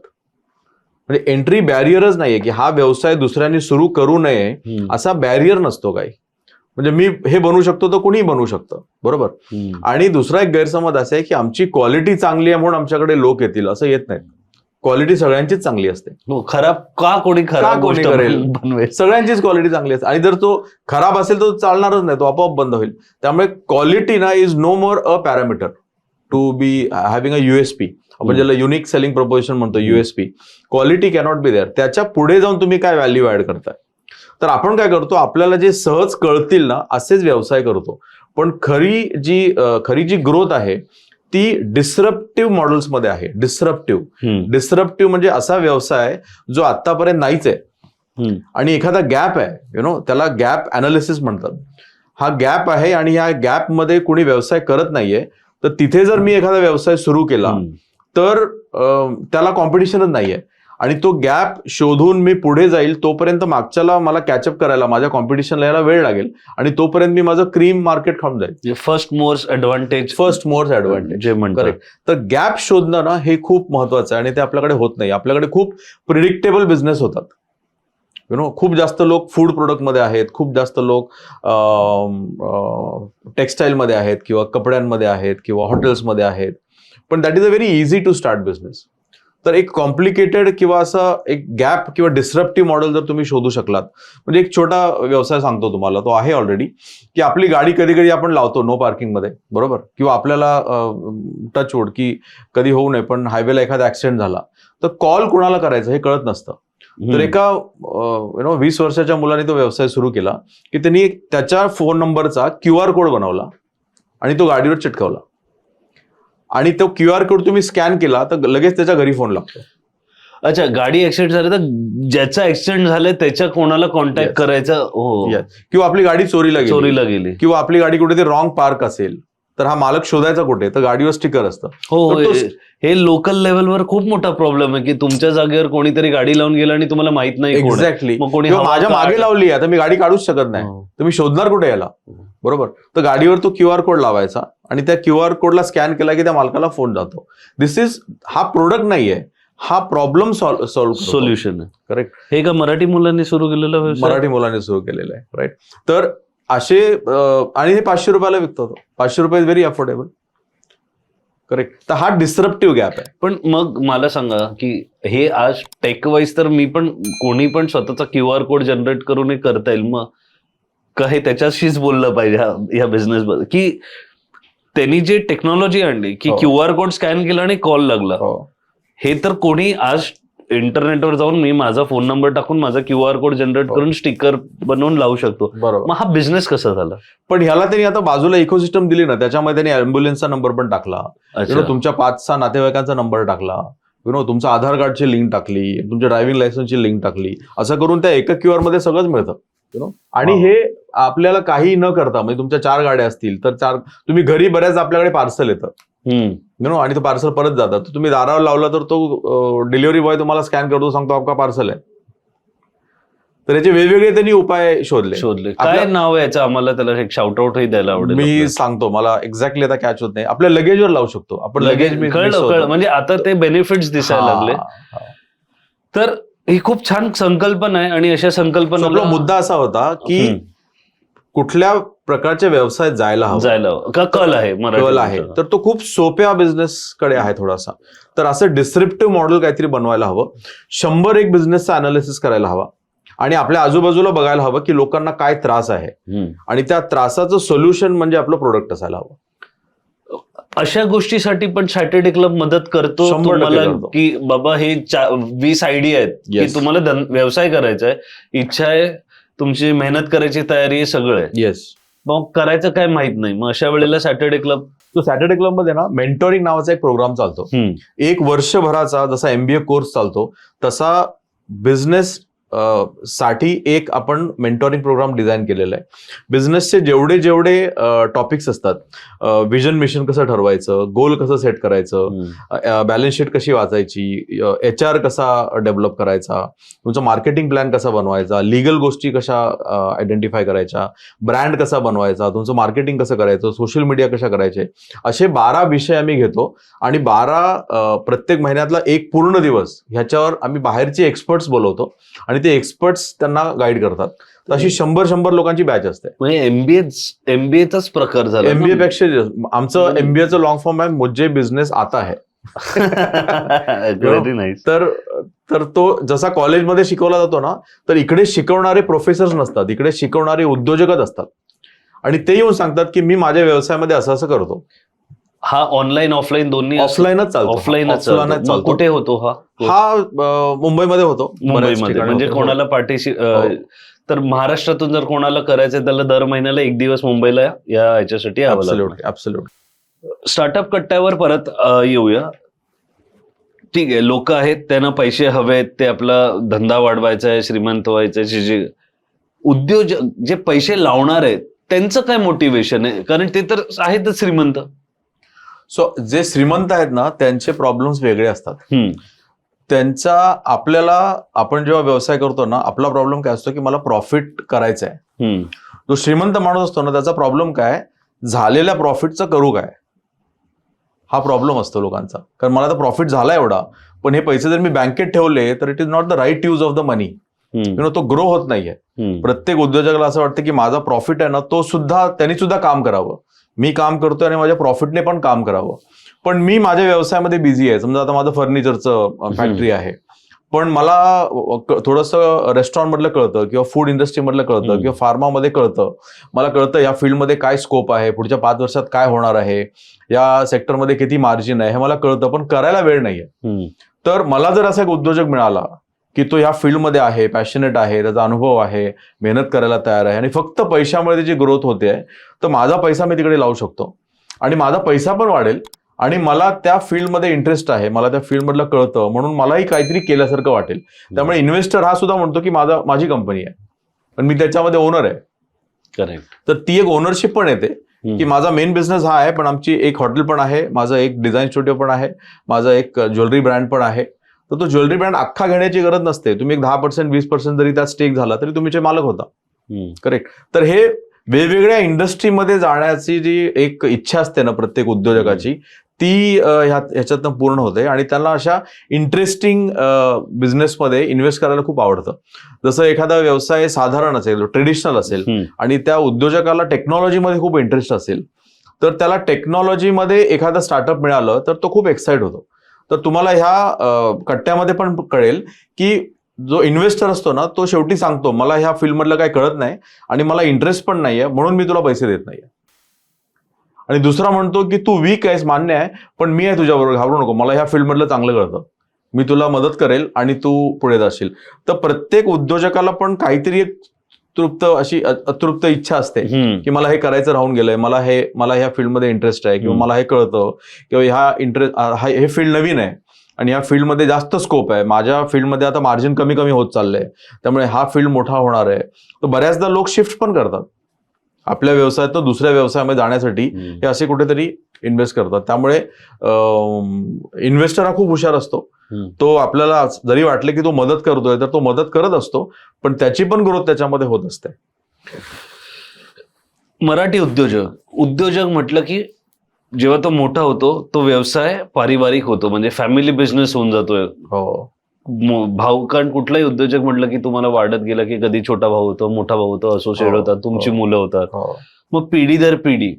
म्हणजे एंट्री बॅरियरच नाहीये की हा व्यवसाय दुसऱ्यांनी सुरू करू नये असा बॅरियर नसतो काही, म्हणजे मी हे बनवू शकतो तर कोणीही बनवू शकतं, बरोबर. आणि दुसरा एक गैरसमज असा आहे की आमची क्वालिटी चांगली आहे म्हणून आमच्याकडे लोक येतील, असं येत नाही. क्वालिटी सगळ्यांचीच चांगली असते. खराब का कोणी खराब कोणी गोष्ट करेल? बनवेल? सगळ्यांचीच क्वालिटी चांगली असते आणि जर तो खराब असेल तर चालणारच नाही, तो आपोआप बंद होईल. त्यामुळे क्वालिटी ना is no more a parameter to be having a USP. आपण ज्याला युनिक सेलिंग प्रपोजिशन म्हणतो, USP. Quality cannot be there. त्याच्या पुढे जाऊन तुम्ही काय व्हॅल्यू ऍड करताय. तर आपण काय करतो, आपल्याला जे सहज कळतील ना असेच व्यवसाय करतो. पण खरी जी ग्रोथ आहे ती डिस्रप्टिव्ह मॉडेल्समध्ये आहे. डिस्रप्टिव्ह म्हणजे असा व्यवसाय जो आतापर्यंत नाहीच आहे आणि एखादा गॅप आहे, त्याला गॅप अनालिसिस म्हणतात. हा गॅप आहे आणि या गॅपमध्ये कोणी व्यवसाय करत नाहीये, तर तिथे जर मी एखादा व्यवसाय सुरू केला तर त्याला कॉम्पिटिशनच नाहीये आणि तो गॅप शोधून मी पुढे जाईल, तोपर्यंत मागच्याला मला कॅचअप करायला, माझ्या कॉम्पिटिशनला यायला वेळ लागेल आणि तोपर्यंत मी माझं क्रीम मार्केट खाऊन जाईल. फर्स्ट मोर्स ॲडव्हान्टेज जे म्हणतात. करेक्ट. तर गॅप शोधणं ना हे खूप महत्वाचं आहे आणि ते आपल्याकडे होत नाही. आपल्याकडे खूप प्रिडिक्टेबल बिझनेस होतात. खूप जास्त लोक फूड प्रोडक्टमध्ये आहेत, खूप जास्त लोक टेक्स्टाईलमध्ये आहेत किंवा कपड्यांमध्ये आहेत किंवा हॉटेल्समध्ये आहेत. पण that is a very easy to start business. तर एक कॉम्प्लिकेटेड किंवा असं एक गॅप किंवा डिस्रप्टिव्ह मॉडेल जर तुम्ही शोधू शकलात, म्हणजे एक छोटा व्यवसाय सांगतो तुम्हाला, तो आहे ऑलरेडी, की आपली गाडी कधी कधी आपण लावतो नो पार्किंगमध्ये, बरोबर, किंवा आपल्याला टचवूड की कधी होऊ नये पण हायवेला एखादा ऍक्सिडेंट झाला तर कॉल कुणाला करायचं हे कळत नसतं. तर एका 20 वर्षाच्या मुलाने तो व्यवसाय सुरू केला की त्यांनी त्याच्या फोन नंबरचा QR कोड बनवला आणि तो गाडीवर चिटकवला आणि तो QR कोड तुम्ही स्कॅन केला तर लगेच त्याच्या घरी फोन लागतो. अच्छा, गाडी ऍक्सिडेंट झाली तर ज्याचा ऍक्सिडेंट झालाय त्याच्या कोणाला कॉन्टॅक्ट करायचा. हो. किंवा आपली गाडी चोरीला गेली किंवा आपली गाडी कुठेतरी रॉंग पार्क असेल तर हा मालक शोधायचा कुठे, तर गाडीवर स्टिकर असतं. हो, हे लोकल लेवलवर खूप मोठा प्रॉब्लेम आहे की तुमच्या जागेवर कोणीतरी गाडी लावून गेलं आणि तुम्हाला माहित नाही. एक्झॅक्टली. माझ्या मागे लावली आहे तर मी गाडी काढूच शकत नाही, तर मी शोधणार कुठे याला, बरोबर. तर गाडीवर तो QR कोड लावायचा आणि त्या QR कोडला स्कॅन केला की त्या मालकाला फोन जातो. हा प्रोडक्ट नाहीये, हा प्रॉब्लेम सोल्युशन आहे. करेक्ट. हे का मराठी मुलांनी सुरू केलेलं व्यवसाय? मराठी मुलांनी सुरू केलेलं आहे, राईट. तर असे आणि हे 500 रुपयाला विकतो. 500 रुपये इज व्हेरी अफोर्डेबल. करेक्ट. तर हा डिस्रप्टिव्ह गॅप आहे. पण मग मला सांगा की हे आज टेक वाईज तर कोणी पण स्वतःचा QR कोड जनरेट करून हे करता येईल, मग का हे त्याच्याशीच बोललं पाहिजे या बिझनेस बद्दल की त्यांनी जे टेक्नॉलॉजी आणली की QR कोड स्कॅन केला आणि कॉल लागला, हे तर कोणी आज इंटरनेटवर जाऊन मी माझा फोन नंबर टाकून माझा QR कोड जनरेट करून स्टिकर बनवून लावू शकतो. बरोबर. मग हा बिझनेस कसा झाला? पण ह्याला त्यांनी आता बाजूला इकोसिस्टम दिली ना, त्याच्यामध्ये त्यांनी अँब्युलन्सचा नंबर पण टाकला, तुमच्या 5-6 नातेवाईकांचा नंबर टाकला, तुमचं आधार कार्डची लिंक टाकली, तुमच्या ड्रायव्हिंग लायसन्सची लिंक टाकली. असं करून त्या एका QR मध्ये सगळंच मिळतं. आणि हे आपल्याला काही न करता, म्हणजे तुमच्या 4 गाड्या असतील तर तुम्ही घरी बऱ्याच आपल्याकडे पार्सल येतं आणि तो पार्सल परत जातात, तर तुम्ही दारावर लावला तर तो डिलिव्हरी बॉय तुम्हाला स्कॅन करतो, सांगतो आपका पार्सल आहे. तर याचे वेगवेगळे त्यांनी उपाय शोधले. काय नाव आहे याचं? आम्हाला त्याला एक शाउट आउटही द्यायला आवडेल. मी सांगतो, मला एक्झॅक्टली आता कॅच होत नाही. आपल्या लगेजवर लावू शकतो आपण. लगेज म्हणजे आता ते बेनिफिट्स दिसायला लागले. तर ही खूप छान संकल्पना आहे आणि अशा संकल्पना मुद्दा असा होता की कुठल्या प्रकारच्या व्यवसायात जायला हवं का कल आहे तर तो खूप सोप्या बिझनेस कडे आहे थोडासा. तर असं डिस्क्रिप्टिव्ह मॉडेल काहीतरी बनवायला हवं. 100 बिझनेसचा अनालिसिस करायला हवा आणि आपल्या आजूबाजूला बघायला हवं की लोकांना काय त्रास आहे आणि त्या त्रासाचं सोल्युशन म्हणजे आपलं प्रोडक्ट असायला हवं. अशा गोष्टीसाठी पण सॅटर्डे क्लब मदत करतो तुम्हाला की बाबा हे 20 आयडिया आहेत की तुम्हाला व्यवसाय करायचा आहे, इच्छा आहे, तुमची मेहनत करायची तयारी आहे, सगळं आहे. येस. मग करायचं काय माहित नाही, मग अशा वेळेला सॅटर्डे क्लब. तो सॅटर्डे क्लब मध्ये ना मेंटोरिंग नावाचा एक प्रोग्राम चालतो. 1 वर्षभराचा जसा MBA कोर्स चालतो तसा बिझनेस साठी एक आपण मेंटोरिंग प्रोग्राम डिझाईन केलेला आहे. बिझनेसचे जेवढे टॉपिक्स असतात, विजन मिशन कसं ठरवायचं, गोल कसं सेट करायचं, बॅलन्स शीट कशी वाचायची, HR कसा डेव्हलप करायचा, तुमचा मार्केटिंग प्लॅन कसा बनवायचा, लिगल गोष्टी कशा आयडेंटिफाय करायच्या, ब्रँड कसा बनवायचा, तुमचं मार्केटिंग कसं करायचं, सोशल मीडिया कशा करायचे, असे 12 विषय आम्ही घेतो आणि 12 प्रत्येक महिन्यातला एक पूर्ण दिवस ह्याच्यावर आम्ही बाहेरचे एक्सपर्ट्स बोलवतो आणि ते एक्सपर्ट्स त्यांना गाईड करतात. तर अशी 100 लोकांची बॅच असते. म्हणजे एमबीएचाच प्रकार झाला. एमबीए पेक्षा आमचं एमबीएचं लॉंग फॉर्म आहे मुझे बिझनेस आता है. Very nice. तर तो जसा कॉलेजमध्ये शिकवला जातो ना, तर इकडे शिकवणारे प्रोफेसर्स नसतात, इकडे शिकवणारे उद्योजकच असतात. आणि ते येऊन सांगतात की मी माझ्या व्यवसायामध्ये असं असं करतो. हा ऑनलाईन ऑफलाईन दोन्ही ऑफलाईनच चालतो. ऑफलाईनच चालतो. कुठे होतो हा मुंबईमध्ये होतो. मुंबईमध्ये. म्हणजे कोणाला पाठीशी तर महाराष्ट्रातून जर कोणाला करायचंय त्याला दर महिन्याला एक दिवस मुंबईला या ह्याच्यासाठी यावं लागतं. ऍब्सोल्युटली. स्टार्टअप कट्ट्यावर परत येऊया. ठीक आहे, लोक आहेत, त्यांना पैसे हवेत, ते आपला धंदा वाढवायचा आहे, श्रीमंत व्हायचं, जे उद्योजक जे पैसे लावणार आहेत त्यांचं काय मोटिवेशन आहे? कारण ते तर आहेतच श्रीमंत. सो जे श्रीमंत आहेत ना त्यांचे प्रॉब्लेम्स वेगळे असतात. त्यांचा आपल्याला आपण जेव्हा व्यवसाय करतो ना, आपला प्रॉब्लेम काय असतो की मला प्रॉफिट करायचं आहे. जो श्रीमंत माणूस असतो ना त्याचा प्रॉब्लेम काय, झालेल्या प्रॉफिटचं करू काय, हा प्रॉब्लेम असतो लोकांचा. कारण मला तर प्रॉफिट झाला एवढा, पण हे पैसे जर मी बँकेत ठेवले तर it is not the right use of the money. तो ग्रो होत नाहीये. प्रत्येक उद्योजकाला असं वाटतं की माझा प्रॉफिट आहे ना, तो सुद्धा त्यांनी सुद्धा काम करावं. मी काम करतोय आणि माझ्या प्रॉफिटने पण काम करावं. पण मी माझ्या व्यवसायामध्ये बिझी आहे. समजा आता माझं फर्निचरचं फॅक्टरी आहे, पण मला थोडंसं रेस्टॉरंट मधलं कळतं किंवा फूड इंडस्ट्री मधलं कळतं किंवा फार्मामध्ये कळतं. मला कळतं या फील्डमध्ये काय स्कोप आहे, पुढच्या 5 वर्षात काय होणार आहे, या सेक्टरमध्ये किती मार्जिन आहे हे मला कळतं, पण करायला वेळ नाहीये. तर मला जर असा एक उद्योजक मिळाला की तो ह्या फील्डमध्ये आहे, पॅशनेट आहे, त्याचा अनुभव आहे, मेहनत करायला तयार आहे आणि फक्त पैशामुळे त्याची ग्रोथ होते आहे, तर माझा पैसा मी तिकडे लावू शकतो आणि माझा पैसा पण वाढेल आणि मला त्या फील्डमध्ये इंटरेस्ट आहे, मला त्या फील्डमधलं कळतं, म्हणून मलाही काहीतरी केल्यासारखं वाटेल. त्यामुळे इन्व्हेस्टर हा सुद्धा म्हणतो की माझी कंपनी आहे पण मी त्याच्यामध्ये ओनर आहे. करेक्ट. तर ती एक ओनरशिप पण येते की माझा मेन बिझनेस हा आहे, पण आमची एक हॉटेल पण आहे, माझं एक डिझाईन स्टुडिओ पण आहे, माझं एक ज्वेलरी ब्रँड पण आहे. तर तो ज्वेलरी ब्रँड अख्खा घेण्याची गरज नसते. तुम्ही एक 10% 20% जरी त्यात स्टेक झाला तरी तुमचे मालक होता. करेक्ट. तर हे वेगवेगळ्या इंडस्ट्रीमध्ये जाण्याची जी एक इच्छा असते ना प्रत्येक उद्योजकाची, ती ह्याच्यातनं पूर्ण होते आणि त्यांना अशा इंटरेस्टिंग बिझनेसमध्ये इन्व्हेस्ट करायला खूप आवडतं. जसं एखादा व्यवसाय साधारण असेल, ट्रेडिशनल असेल आणि त्या उद्योजकाला टेक्नॉलॉजीमध्ये खूप इंटरेस्ट असेल, तर त्याला टेक्नॉलॉजीमध्ये एखादा स्टार्टअप मिळालं तर तो खूप एक्साइट होतो. तर तुम्हाला ह्या कट्ट्यामध्ये पण कळेल की जो इन्व्हेस्टर असतो ना तो शेवटी सांगतो मला ह्या फील्डमधलं काही कळत नाही आणि मला इंटरेस्ट पण नाहीये म्हणून मी तुला पैसे देत नाहीये. आणि दुसरा म्हणतो की तू वीक आहेस, मान्य आहे, पण मी आहे तुझ्याबरोबर, घाबरू नको, मला ह्या फील्डमधलं चांगलं कळतं, मी तुला मदत करेल आणि तू पुढे जाशील. तर प्रत्येक उद्योजकाला पण काहीतरी एक अशी अतृप्त इच्छा असते की मला हे करायचं राहून गेलंय, मला ह्या फील्डमध्ये इंटरेस्ट आहे किंवा मला हे कळतं किंवा हे फील्ड नवीन आहे आणि या फील्डमध्ये जास्त स्कोप आहे, माझ्या फील्डमध्ये आता मार्जिन कमी कमी होत चाललंय, त्यामुळे हा फील्ड मोठा होणार आहे. तर बऱ्याचदा लोक शिफ्ट पण करतात आपल्या व्यवसायातून दुसऱ्या व्यवसायामध्ये जाण्यासाठी, हे असे कुठेतरी इन्व्हेस्ट करतात. त्यामुळे इन्व्हेस्टर हा खूप हुशार असतो. तो आपल्याला जरी वाटले की तो मदत करतोय तर तो मदत करत असतो, पण त्याची पण ग्रोथ त्याच्यामध्ये होत असते. मराठी उद्योजक म्हटलं की जेव्हा तो मोठा होतो तो व्यवसाय पारिवारिक होतो, म्हणजे फॅमिली बिझनेस होऊन जातोय. हो. भाऊ, कारण कुठलाही उद्योजक म्हटलं की तुम्हाला वाढत गेला की कधी छोटा भाऊ होतो, मोठा भाऊ होतो, असोसिएट होतात, तुमची मुलं होतात, मग पिढी दर पिढी.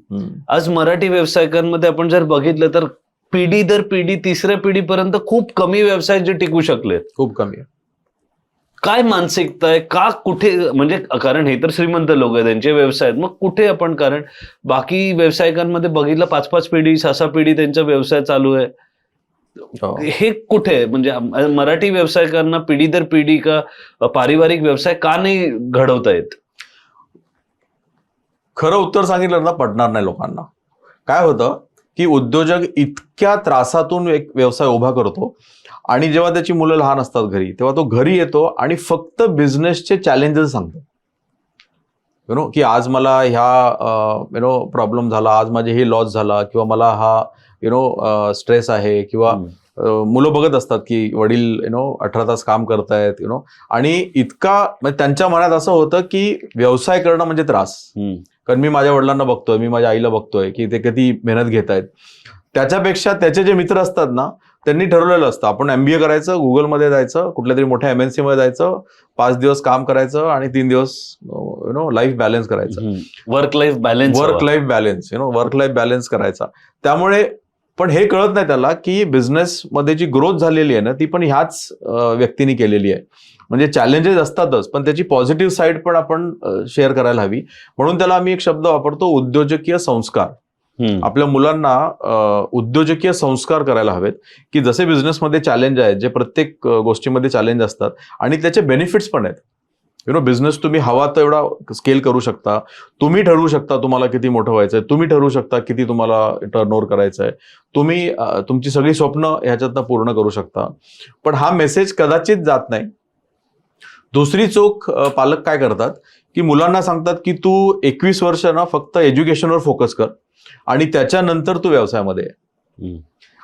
आज मराठी व्यावसायिकांमध्ये आपण जर बघितलं तर पिढी दर पिढी, तिसऱ्या पिढीपर्यंत खूप कमी व्यवसाय जे टिकू शकले, खूप कमी. काय मानसिकता आहे, का, कुठे, म्हणजे कारण हे तर श्रीमंत लोक आहेत, त्यांचे व्यवसाय आहेत, मग कुठे आपण, कारण बाकी व्यावसायिकांमध्ये बघितलं 5-5 पिढी 6-6 पिढी त्यांचा व्यवसाय चालू आहे, हे कुठे? म्हणजे मराठी व्यावसायिकांना पिढी दर पिढी का पारिवारिक व्यवसाय का नाही घडवता येत? खरं उत्तर सांगितलं ना पटणार नाही लोकांना. काय होतं की उद्योजक इतक्या त्रासातून एक व्यवसाय उभा करतो आणि जेव्हा त्याची मुलं लहान असतात घरी, तेव्हा तो घरी येतो आणि फक्त बिझनेसचे चॅलेंजेस सांगतो. की आज मला ह्या प्रॉब्लेम झाला, आज माझे हे लॉस झाला, किंवा मला हा स्ट्रेस आहे, किंवा मुलं बघत असतात की वडील 18 तास काम करतायत आणि इतका, म्हणजे त्यांच्या मनात असं होतं की व्यवसाय करणं म्हणजे त्रास. कारण मी माझ्या वडिलांना बघतोय, मी माझ्या आईला बघतोय की ते किती मेहनत घेत आहेत. त्याच्यापेक्षा त्याचे जे मित्र असतात ना त्यांनी ठरवलेलं असतं आपण MBA करायचं, गुगलमध्ये जायचं, कुठल्या तरी मोठ्या MNC मध्ये जायचं, 5 दिवस काम करायचं आणि 3 दिवस लाईफ बॅलन्स करायचं. वर्क लाईफ बॅलन्स करायचा. त्यामुळे पण हे कळत नाही त्याला की बिझनेसमध्ये जी ग्रोथ झालेली आहे ना ती पण ह्याच व्यक्तीने केलेली आहे. म्हणजे चॅलेंजेस असतातच, पण त्याची पॉझिटिव्ह साईड पण आपण शेअर करायला हवी. म्हणून त्याला आम्ही एक शब्द वापरतो, उद्योजकीय संस्कार. आपल्या मुलांना उद्योजकीय संस्कार करायला हवेत, की जसे बिझनेसमध्ये चॅलेंज आहेत, जे प्रत्येक गोष्टीमध्ये चॅलेंज असतात आणि त्याचे बेनिफिट्स पण आहेत. बिझनेस तुम्ही हवा तेवढा स्केल करू शकता, तुम्ही ठरवू शकता तुम्हाला किती मोठं व्हायचंय, तुम्ही ठरवू शकता किती तुम्हाला टर्नओव्हर करायचंय, तुम्ही तुमची सगळी स्वप्न ह्याच्यातनं पूर्ण करू शकता. पण हा मेसेज कदाचित जात नाही. दुसरी चूक पालक काय करतात की मुलांना सांगतात की तू 21 वर्ष ना फक्त एज्युकेशनवर फोकस कर आणि त्याच्यानंतर तू व्यवसायामध्ये आहे.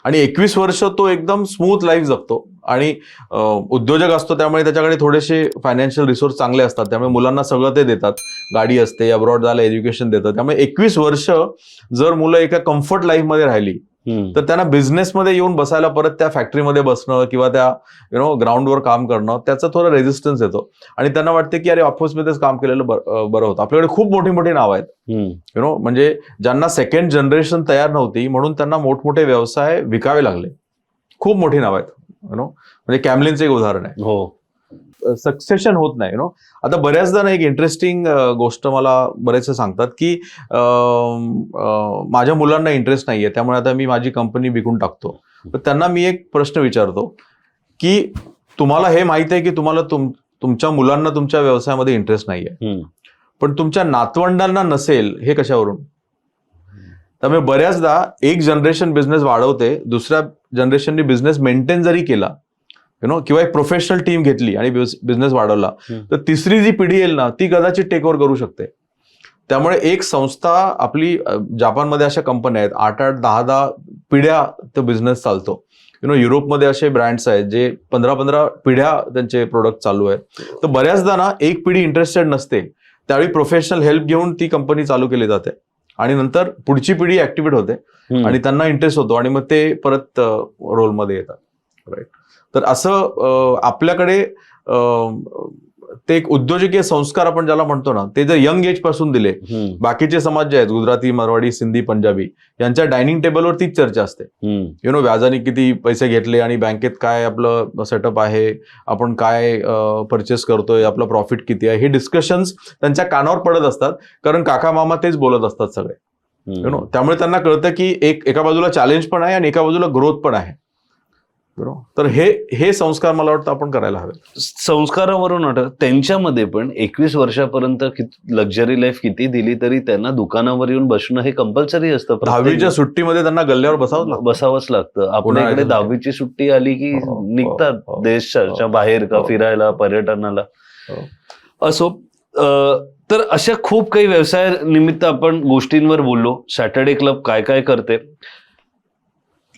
आणि 21 वर्ष तो एकदम स्मूथ लाईफ जगतो आणि उद्योजक असतो, त्यामुळे त्याच्याकडे थोडेसे फायनान्शियल रिसोर्स चांगले असतात, त्यामुळे मुलांना सगळं ते देतात, गाडी असते, अब्रॉड जायला एज्युकेशन देतात. त्यामुळे 21 वर्ष जर मुलं एका कम्फर्ट लाईफमध्ये राहिली तर त्यांना बिझनेसमध्ये येऊन बसायला, परत त्या फॅक्टरीमध्ये बसणं किंवा त्या ग्राउंडवर काम करणं, त्याचा थोडा रेझिस्टन्स येतो आणि त्यांना वाटते की अरे ऑफिसमध्येच काम केलेलं बरं होतं. आपल्याकडे खूप मोठी मोठी नावं आहेत म्हणजे ज्यांना सेकंड जनरेशन तयार नव्हती म्हणून त्यांना मोठमोठे व्यवसाय विकावे लागले. खूप मोठी नावं आहेत. म्हणजे कॅमलिनचं एक उदाहरण आहे. हो, सक्सेशन होत नाही. आता बऱ्याचदा ना एक इंटरेस्टिंग गोष्ट मला बरेचसे सांगतात की माझ्या मुलांना इंटरेस्ट नाहीये, त्यामुळे आता मी माझी कंपनी विकून टाकतो. तर त्यांना मी एक प्रश्न विचारतो की तुम्हाला हे माहित आहे की तुम्हाला तुमच्या मुलांना तुमच्या व्यवसायामध्ये इंटरेस्ट नाहीये, पण तुमच्या नातवंडांना नसेल, हे कशावरून? त्यामुळे बऱ्याचदा एक जनरेशन बिझनेस वाढवते, दुसऱ्या जनरेशनने बिझनेस मेंटेन जरी केला किंवा एक प्रोफेशनल टीम घेतली आणि बिझनेस वाढवला, तर तिसरी जी पिढी येईल ना ती कदाचित टेक ओव्हर करू शकते. त्यामुळे एक संस्था आपली, जापानमध्ये अशा कंपन्या आहेत 8-8, 10-10 पिढ्या तो बिझनेस चालतो. युरोपमध्ये असे ब्रँड्स आहेत जे 15-15 पिढ्या त्यांचे प्रोडक्ट चालू आहेत. तर बऱ्याचदा ना एक पिढी इंटरेस्टेड नसते, त्यावेळी प्रोफेशनल हेल्प घेऊन ती कंपनी चालू केली जाते आणि नंतर पुढची पिढी ऍक्टिव्हेट होते आणि त्यांना इंटरेस्ट होतो आणि मग ते परत रोलमध्ये येतात. राईट. तर असं आपल्याकडे ते एक उद्योजकीय संस्कार आपण ज्याला म्हणतो ना, ते जर यंग एज पासून दिले, बाकीचे समाज जे आहेत, गुजराती, मराठी, सिंधी, पंजाबी, यांच्या डायनिंग टेबलवर तीच चर्चा असते. व्याजाने किती पैसे घेतले आणि बँकेत काय आपलं सेटअप आहे, आपण काय परचेस करतोय, आपलं प्रॉफिट किती आहे, हे डिस्कशन्स त्यांच्या कानावर पडत असतात, कारण काका मामा तेच बोलत असतात सगळे. त्यामुळे त्यांना कळतं की एका बाजूला चॅलेंज पण आहे आणि एका बाजूला ग्रोथ पण आहे. तर हे संस्कार मला वाटतं आपण करायला हवे. संस्कारावरून वाटत त्यांच्यामध्ये पण 21 वर्षापर्यंत लक्झरी लाईफ किती दिली तरी त्यांना दुकानावर येऊन बसणं हे कंपल्सरी असतं. 10वीच्या सुट्टीमध्ये त्यांना गल्ल्यावर बसावंच लागतं. आपल्याकडे 10वीची सुट्टी आली की निघतात देशाच्या बाहेर का फिरायला, पर्यटनाला. असो, तर अशा खूप काही व्यवसाय निमित्त आपण गोष्टींवर बोललो. सॅटर्डे क्लब काय काय करते.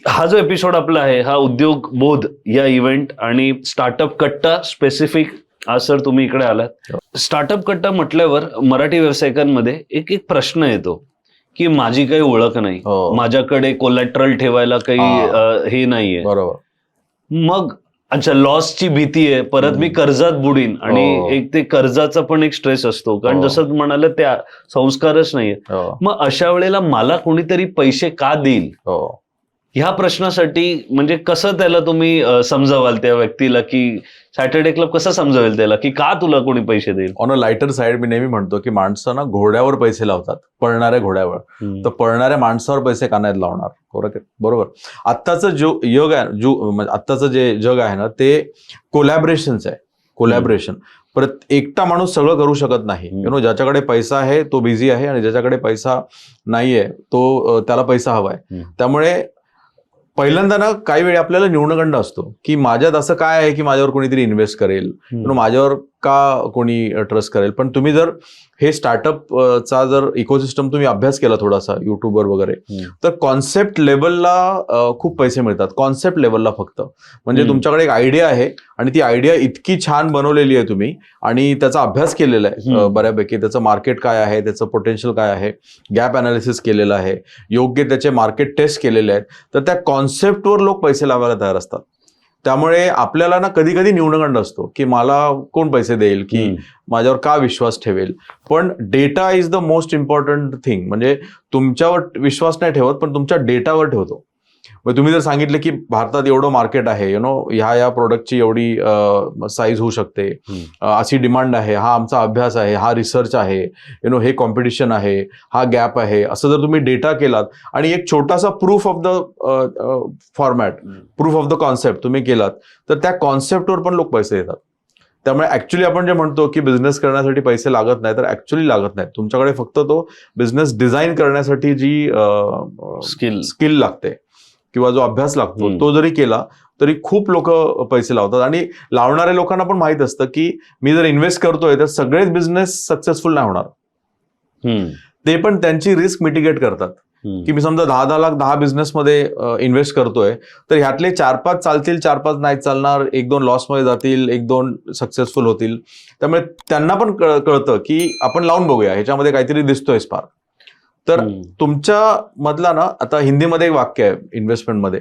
हा जो एपिसोड आपला आहे हा उद्योग बोध या इव्हेंट आणि स्टार्टअप कट्टा स्पेसिफिक. आज सर तुम्ही इकडे आलात. स्टार्टअप कट्टा म्हटल्यावर मराठी व्यावसायिकांमध्ये एक प्रश्न येतो की माझी काही ओळख नाही, माझ्याकडे कोलॅटरल ठेवायला काही हे नाहीये. बरोबर. मग अच्छा, लॉसची भीती आहे, परत मी कर्जात बुडीन आणि एक ते कर्जाचा पण एक स्ट्रेस असतो, कारण जसं म्हणाल त्या संस्कारच नाहीये. मग अशा वेळेला मला कोणीतरी पैसे का देईल, ह्या प्रश्नासाठी म्हणजे कसं त्याला तुम्ही समजावाल त्या व्यक्तीला, की सॅटर्डे क्लब कसं समजावेल त्याला की का तुला कोणी पैसे देईल? ऑन अ लाइटर साइड मी नेहमी म्हणतो की माणसं ना घोड्यावर पैसे लावतात, पळणाऱ्या घोड्यावर. तर पळणाऱ्या माणसावर पैसे का नाहीत लावणार? बरोबर. आत्ताचं आत्ताचं जे जग आहे ना ते कोलॅबरेशनच आहे. कोलॅबरेशन. परत एकटा माणूस सगळं करू शकत नाही. ज्याच्याकडे पैसा आहे तो बिझी आहे आणि ज्याच्याकडे पैसा नाहीये तो त्याला पैसा हवाय. त्यामुळे पहिल्यांदा ना काही वेळी आपल्याला न्यूनगंड असतो की माझ्यात असं काय आहे की माझ्यावर कोणीतरी इन्व्हेस्ट करेल, माझ्यावर का कोणी ट्रस्ट करेल. पण तुम्ही जर हे स्टार्टअप चा जर इकोसिस्टम तुम्ही अभ्यास केला थोडासा युट्यूबवर वगैरे, तर कॉन्सेप्ट लेवलला खूप पैसे मिळतात. कॉन्सेप्ट लेवलला फक्त, म्हणजे तुमच्याकडे एक आयडिया आहे आणि ती आयडिया इतकी छान बनवलेली आहे तुम्ही आणि त्याचा अभ्यास केलेला आहे बऱ्यापैकी, त्याचं मार्केट काय आहे, त्याचं पोटेन्शियल काय आहे, गॅप अनालिसिस केलेलं आहे, योग्य त्याचे मार्केट टेस्ट केलेले आहेत, तर त्या कॉन्सेप्टवर लोक पैसे लावायला तयार असतात. त्यामुळे आपल्याला ना कधी कधी न्यूनगंड असतो की मला कोण पैसे देईल, की माझ्यावर का विश्वास ठेवेल. पण data is the most important thing. म्हणजे तुमच्यावर विश्वास नाही ठेवत, पण तुमच्या डेटावर ठेवतो. मग तुम्ही जर सांगितलं की भारतात एवढं मार्केट आहे, ह्या प्रोडक्टची एवढी साईज होऊ शकते, अशी डिमांड आहे, हा आमचा अभ्यास आहे, हा रिसर्च आहे, हे कॉम्पिटिशन आहे, हा गॅप आहे, असं जर तुम्ही डेटा केलात आणि एक छोटासा proof of the format, proof of the concept तुम्ही केलात, तर त्या कॉन्सेप्टवर पण लोक पैसे देतात. त्यामुळे ऍक्च्युली आपण जे म्हणतो की बिझनेस करण्यासाठी पैसे लागत नाही, तर ऍक्च्युली लागत नाही. तुमच्याकडे फक्त तो बिझनेस डिझाईन करण्यासाठी जी स्किल लागते किंवा जो अभ्यास लागतो तो जरी केला तरी खूप लोक पैसे लावतात. आणि लावणाऱ्या लोकांना पण माहित असतं की मी जर इन्व्हेस्ट करतोय तर सगळेच बिझनेस सक्सेसफुल नाही होणार. ते पण त्यांची रिस्क मिटिगेट करतात की मी समजा 10 लाख 10 बिझनेसमध्ये इन्व्हेस्ट करतोय, तर ह्यातले 4-5 चालतील, 4-5 नाही चालणार, 1-2 लॉसमध्ये जातील, 1-2 सक्सेसफुल होतील. त्यामुळे त्यांना पण कळतं की आपण लावून बघूया, ह्याच्यामध्ये काहीतरी दिसतोय स्पार्क. तर तुमच्या मधला ना, आता हिंदीमध्ये एक वाक्य आहे इन्व्हेस्टमेंटमध्ये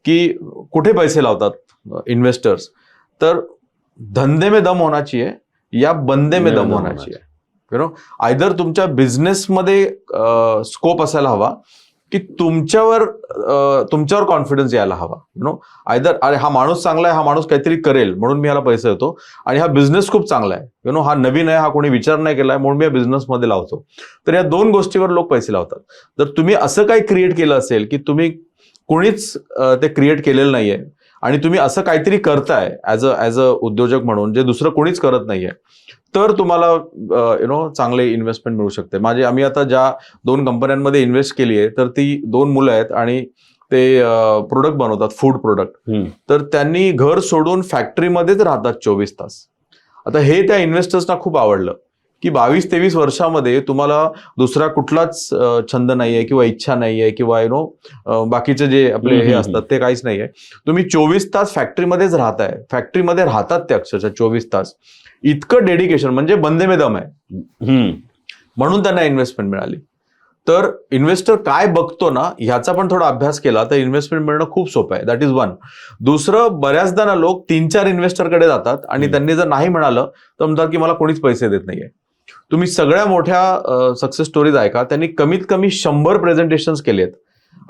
की कुठे पैसे लावतात इन्व्हेस्टर्स, तर धंदे में दम होना चाहिए या बंदे में दम होना चाहिए. आयदर तुमच्या बिझनेसमध्ये स्कोप असायला हवा की तुमच्यावर कॉन्फिडन्स यायला हवा. आयदर अरे हा माणूस चांगला आहे, हा माणूस काहीतरी करेल म्हणून मी ह्याला पैसे देतो, आणि हा बिझनेस खूप चांगला आहे, हा नवीन आहे, हा कोणी विचार नाही केलाय म्हणून मी या बिझनेसमध्ये लावतो. तर या दोन गोष्टीवर लोक पैसे लावतात. जर तुम्ही असं काही क्रिएट केलं असेल की तुम्ही कोणीच ते क्रिएट केलेलं नाहीये आणि तुम्ही असं काहीतरी करताय ऍज अ उद्योजक म्हणून जे दुसरं कोणीच करत नाहीये, तर तुम्हाला चांगले इन्व्हेस्टमेंट मिळू शकते. आम्ही आता ज्या 2 कंपन्यांमध्ये इन्व्हेस्ट केली आहे, तर ती 2 मुलं आहेत आणि ते प्रोडक्ट बनवतात, फूड प्रोडक्ट. तर त्यांनी घर सोडून फॅक्टरीमध्येच राहतात 24 तास. आता हे त्या इन्व्हेस्टर्सना खूप आवडलं की 22-23 वर्षामध्ये तुम्हाला दुसरा कुठलाच छंद नाहीये किंवा इच्छा नाहीये किंवा बाकीचे जे आपले हे असतात ते काहीच नाहीये. तुम्ही 24 तास फॅक्टरीमध्येच राहताय, फॅक्टरीमध्ये राहतात ते अक्षरशः 24 तास. इतकं डेडिकेशन, म्हणजे बंदे में दम आहे, म्हणून त्यांना इन्व्हेस्टमेंट मिळाली. तर इन्व्हेस्टर काय बघतो ना, ह्याचा पण थोडा अभ्यास केला तर इन्व्हेस्टमेंट मिळणं खूप सोपं आहे. That is one. दुसरं, बऱ्याचदा ना लोक 3-4 इन्व्हेस्टरकडे जातात आणि त्यांनी जर नाही मिळालं तर म्हणतात की मला कोणीच पैसे देत नाहीये. तुम्ही सगळ्या मोठ्या सक्सेस स्टोरीज ऐका, त्यांनी कमीत कमी 100 प्रेझेंटेशन्स केलेत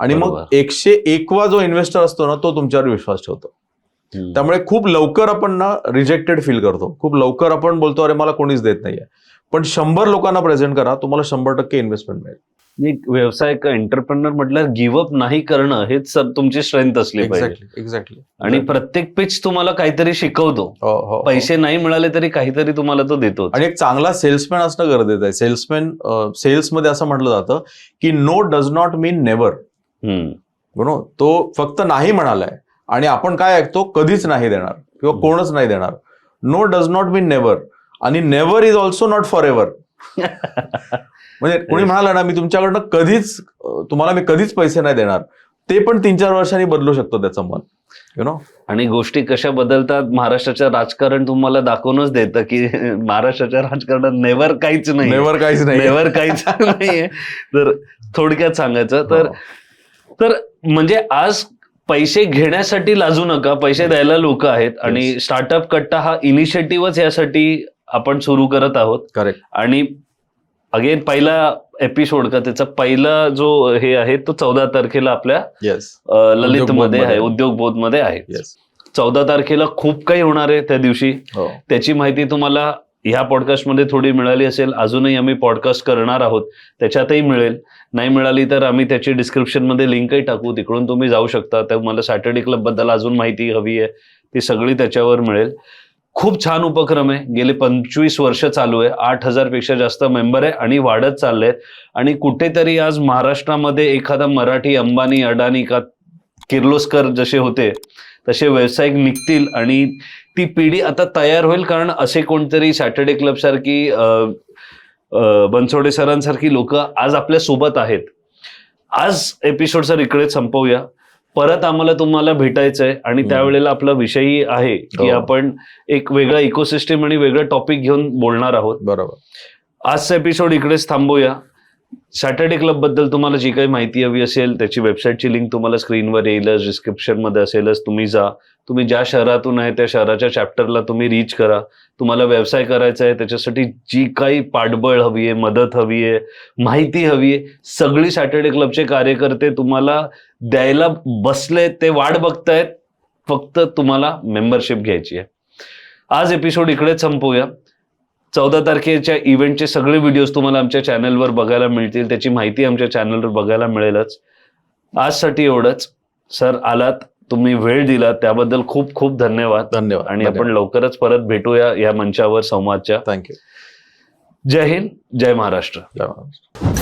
आणि मग 101वा जो इन्व्हेस्टर असतो ना, तो तुमच्यावर विश्वास ठेवतो. त्यामुळे खूप लवकर आपण ना रिजेक्टेड फील करतो, खूप लवकर आपण बोलतो अरे मला कोणीच देत नाहीये. पण 100 लोकांना प्रेझेंट करा, तुम्हाला 100% इन्व्हेस्टमेंट मिळेल. एक व्यवसाय एंटरप्रेनर म्हटलं गिव्ह अप नाही करणं हेच तुमची स्ट्रेंथ असली पाहिजे. एक्झॅक्टली. आणि प्रत्येक पिच तुम्हाला काहीतरी शिकवतो. पैसे नाही मिळाले तरी काहीतरी तुम्हाला तो देतो. आणि एक चांगला सेल्समॅन असणं गरजेचं आहे. सेल्समध्ये असं म्हटलं जातं की no does not mean never. तो फक्त नाही म्हणालाय आणि आपण काय ऐकतो, कधीच नाही देणार किंवा कोणच नाही देणार. No does not mean never, आणि never is also not forever. म्हणजे कोणी म्हणाला ना मी तुमच्याकडनं तुम्हाला मी कधीच पैसे नाही देणार, ते पण 3-4 वर्षांनी बदलू शकतो त्याचं मन. आणि गोष्टी कशा बदलतात, महाराष्ट्राचं राजकारण तुम्हाला दाखवूनच देतं की महाराष्ट्राच्या राजकारणात नेव्हर काहीच नाही, नेव्हर काहीच नाहीये. तर थोडक्यात सांगायचं तर म्हणजे आज पैसे घेण्यासाठी लाजू नका, पैसे द्यायला लोक आहेत. आणि स्टार्टअप कट्टा हा इनिशिएटिव्हच यासाठी आपण सुरू करत आहोत. करेक्ट. आणि अगेन पहिला एपिसोड का त्याचा पहिला जो हे आहे तो 14 तारखेला आपल्या ललितमध्ये आहे, उद्योग बोधमध्ये आहे. 14 तारखेला खूप काही होणार आहे त्या दिवशी. त्याची माहिती तुम्हाला ह्या पॉडकास्टमध्ये थोडी मिळाली असेल. अजूनही आम्ही पॉडकास्ट करणार आहोत, त्याच्यातही मिळेल. नाही मिळाली तर आम्ही त्याची डिस्क्रिप्शनमध्ये लिंकही टाकू, तिकडून तुम्ही जाऊ शकता. तुम्हाला सॅटर्डे क्लब बद्दल अजून माहिती हवी आहे ती सगळी त्याच्यावर मिळेल. खूप छान उपक्रम आहे, गेले 25 वर्ष चालू आहे. 8,000 पेक्षा जास्त मेंबर आहे आणि वाढत चालले आहेत. आणि कुठेतरी आज महाराष्ट्रामध्ये एखादा मराठी अंबानी, अडानी का किर्लोस्कर जसे होते तसे व्यावसायिक निघतील आणि ती पिढी आता तयार होईल, कारण असे कोणतरी सॅटर्डे क्लब सारखी बनसोडे सरांसारखी लोक आज आपल्या सोबत आहेत. आज एपिसोड सर इकडेच संपवूया. परत आम्हाला तुम्हाला भेटायचंय आणि त्यावेळेला आपला विषयही आहे की आपण एक वेगळा इकोसिस्टम आणि वेगळं टॉपिक घेऊन बोलणार आहोत. बरोबर. आजचा एपिसोड इकडेच थांबूया. सॅटर्डे क्लब बद्दल तुम्हाला जी काही माहिती हवी असेल त्याची वेबसाईटची लिंक तुम्हाला स्क्रीनवर येईलच, डिस्क्रिप्शन मध्ये असेलच. तुम्ही जा, तुम्ही ज्या शहरातून आहे त्या शहराच्या चॅप्टरला तुम्ही रीच करा. तुम्हाला व्यवसाय करायचा आहे त्याच्यासाठी जी काही पाठबळ हवी आहे, मदत हवी आहे, माहिती हवी आहे, सगळी सॅटर्डे क्लबचे कार्यकर्ते तुम्हाला द्यायला बसले. ते वाट बघतायत, फक्त तुम्हाला मेंबरशिप घ्यायची आहे. आज एपिसोड इकडेच संपवूया. 14 तारखेच्या इव्हेंटचे सगळे व्हिडिओज तुम्हाला आमच्या चॅनलवर बघायला मिळतील. त्याची माहिती आमच्या चॅनलवर बघायला मिळेलच. आजसाठी एवढंच. सर आलात, तुम्ही वेळ दिला त्याबद्दल खूप खूप धन्यवाद. धन्यवाद. आणि आपण लवकरच परत भेटूया या मंचावर संवादच्या. थँक्यू. जय हिंद, जय महाराष्ट्र. जय महाराष्ट्र.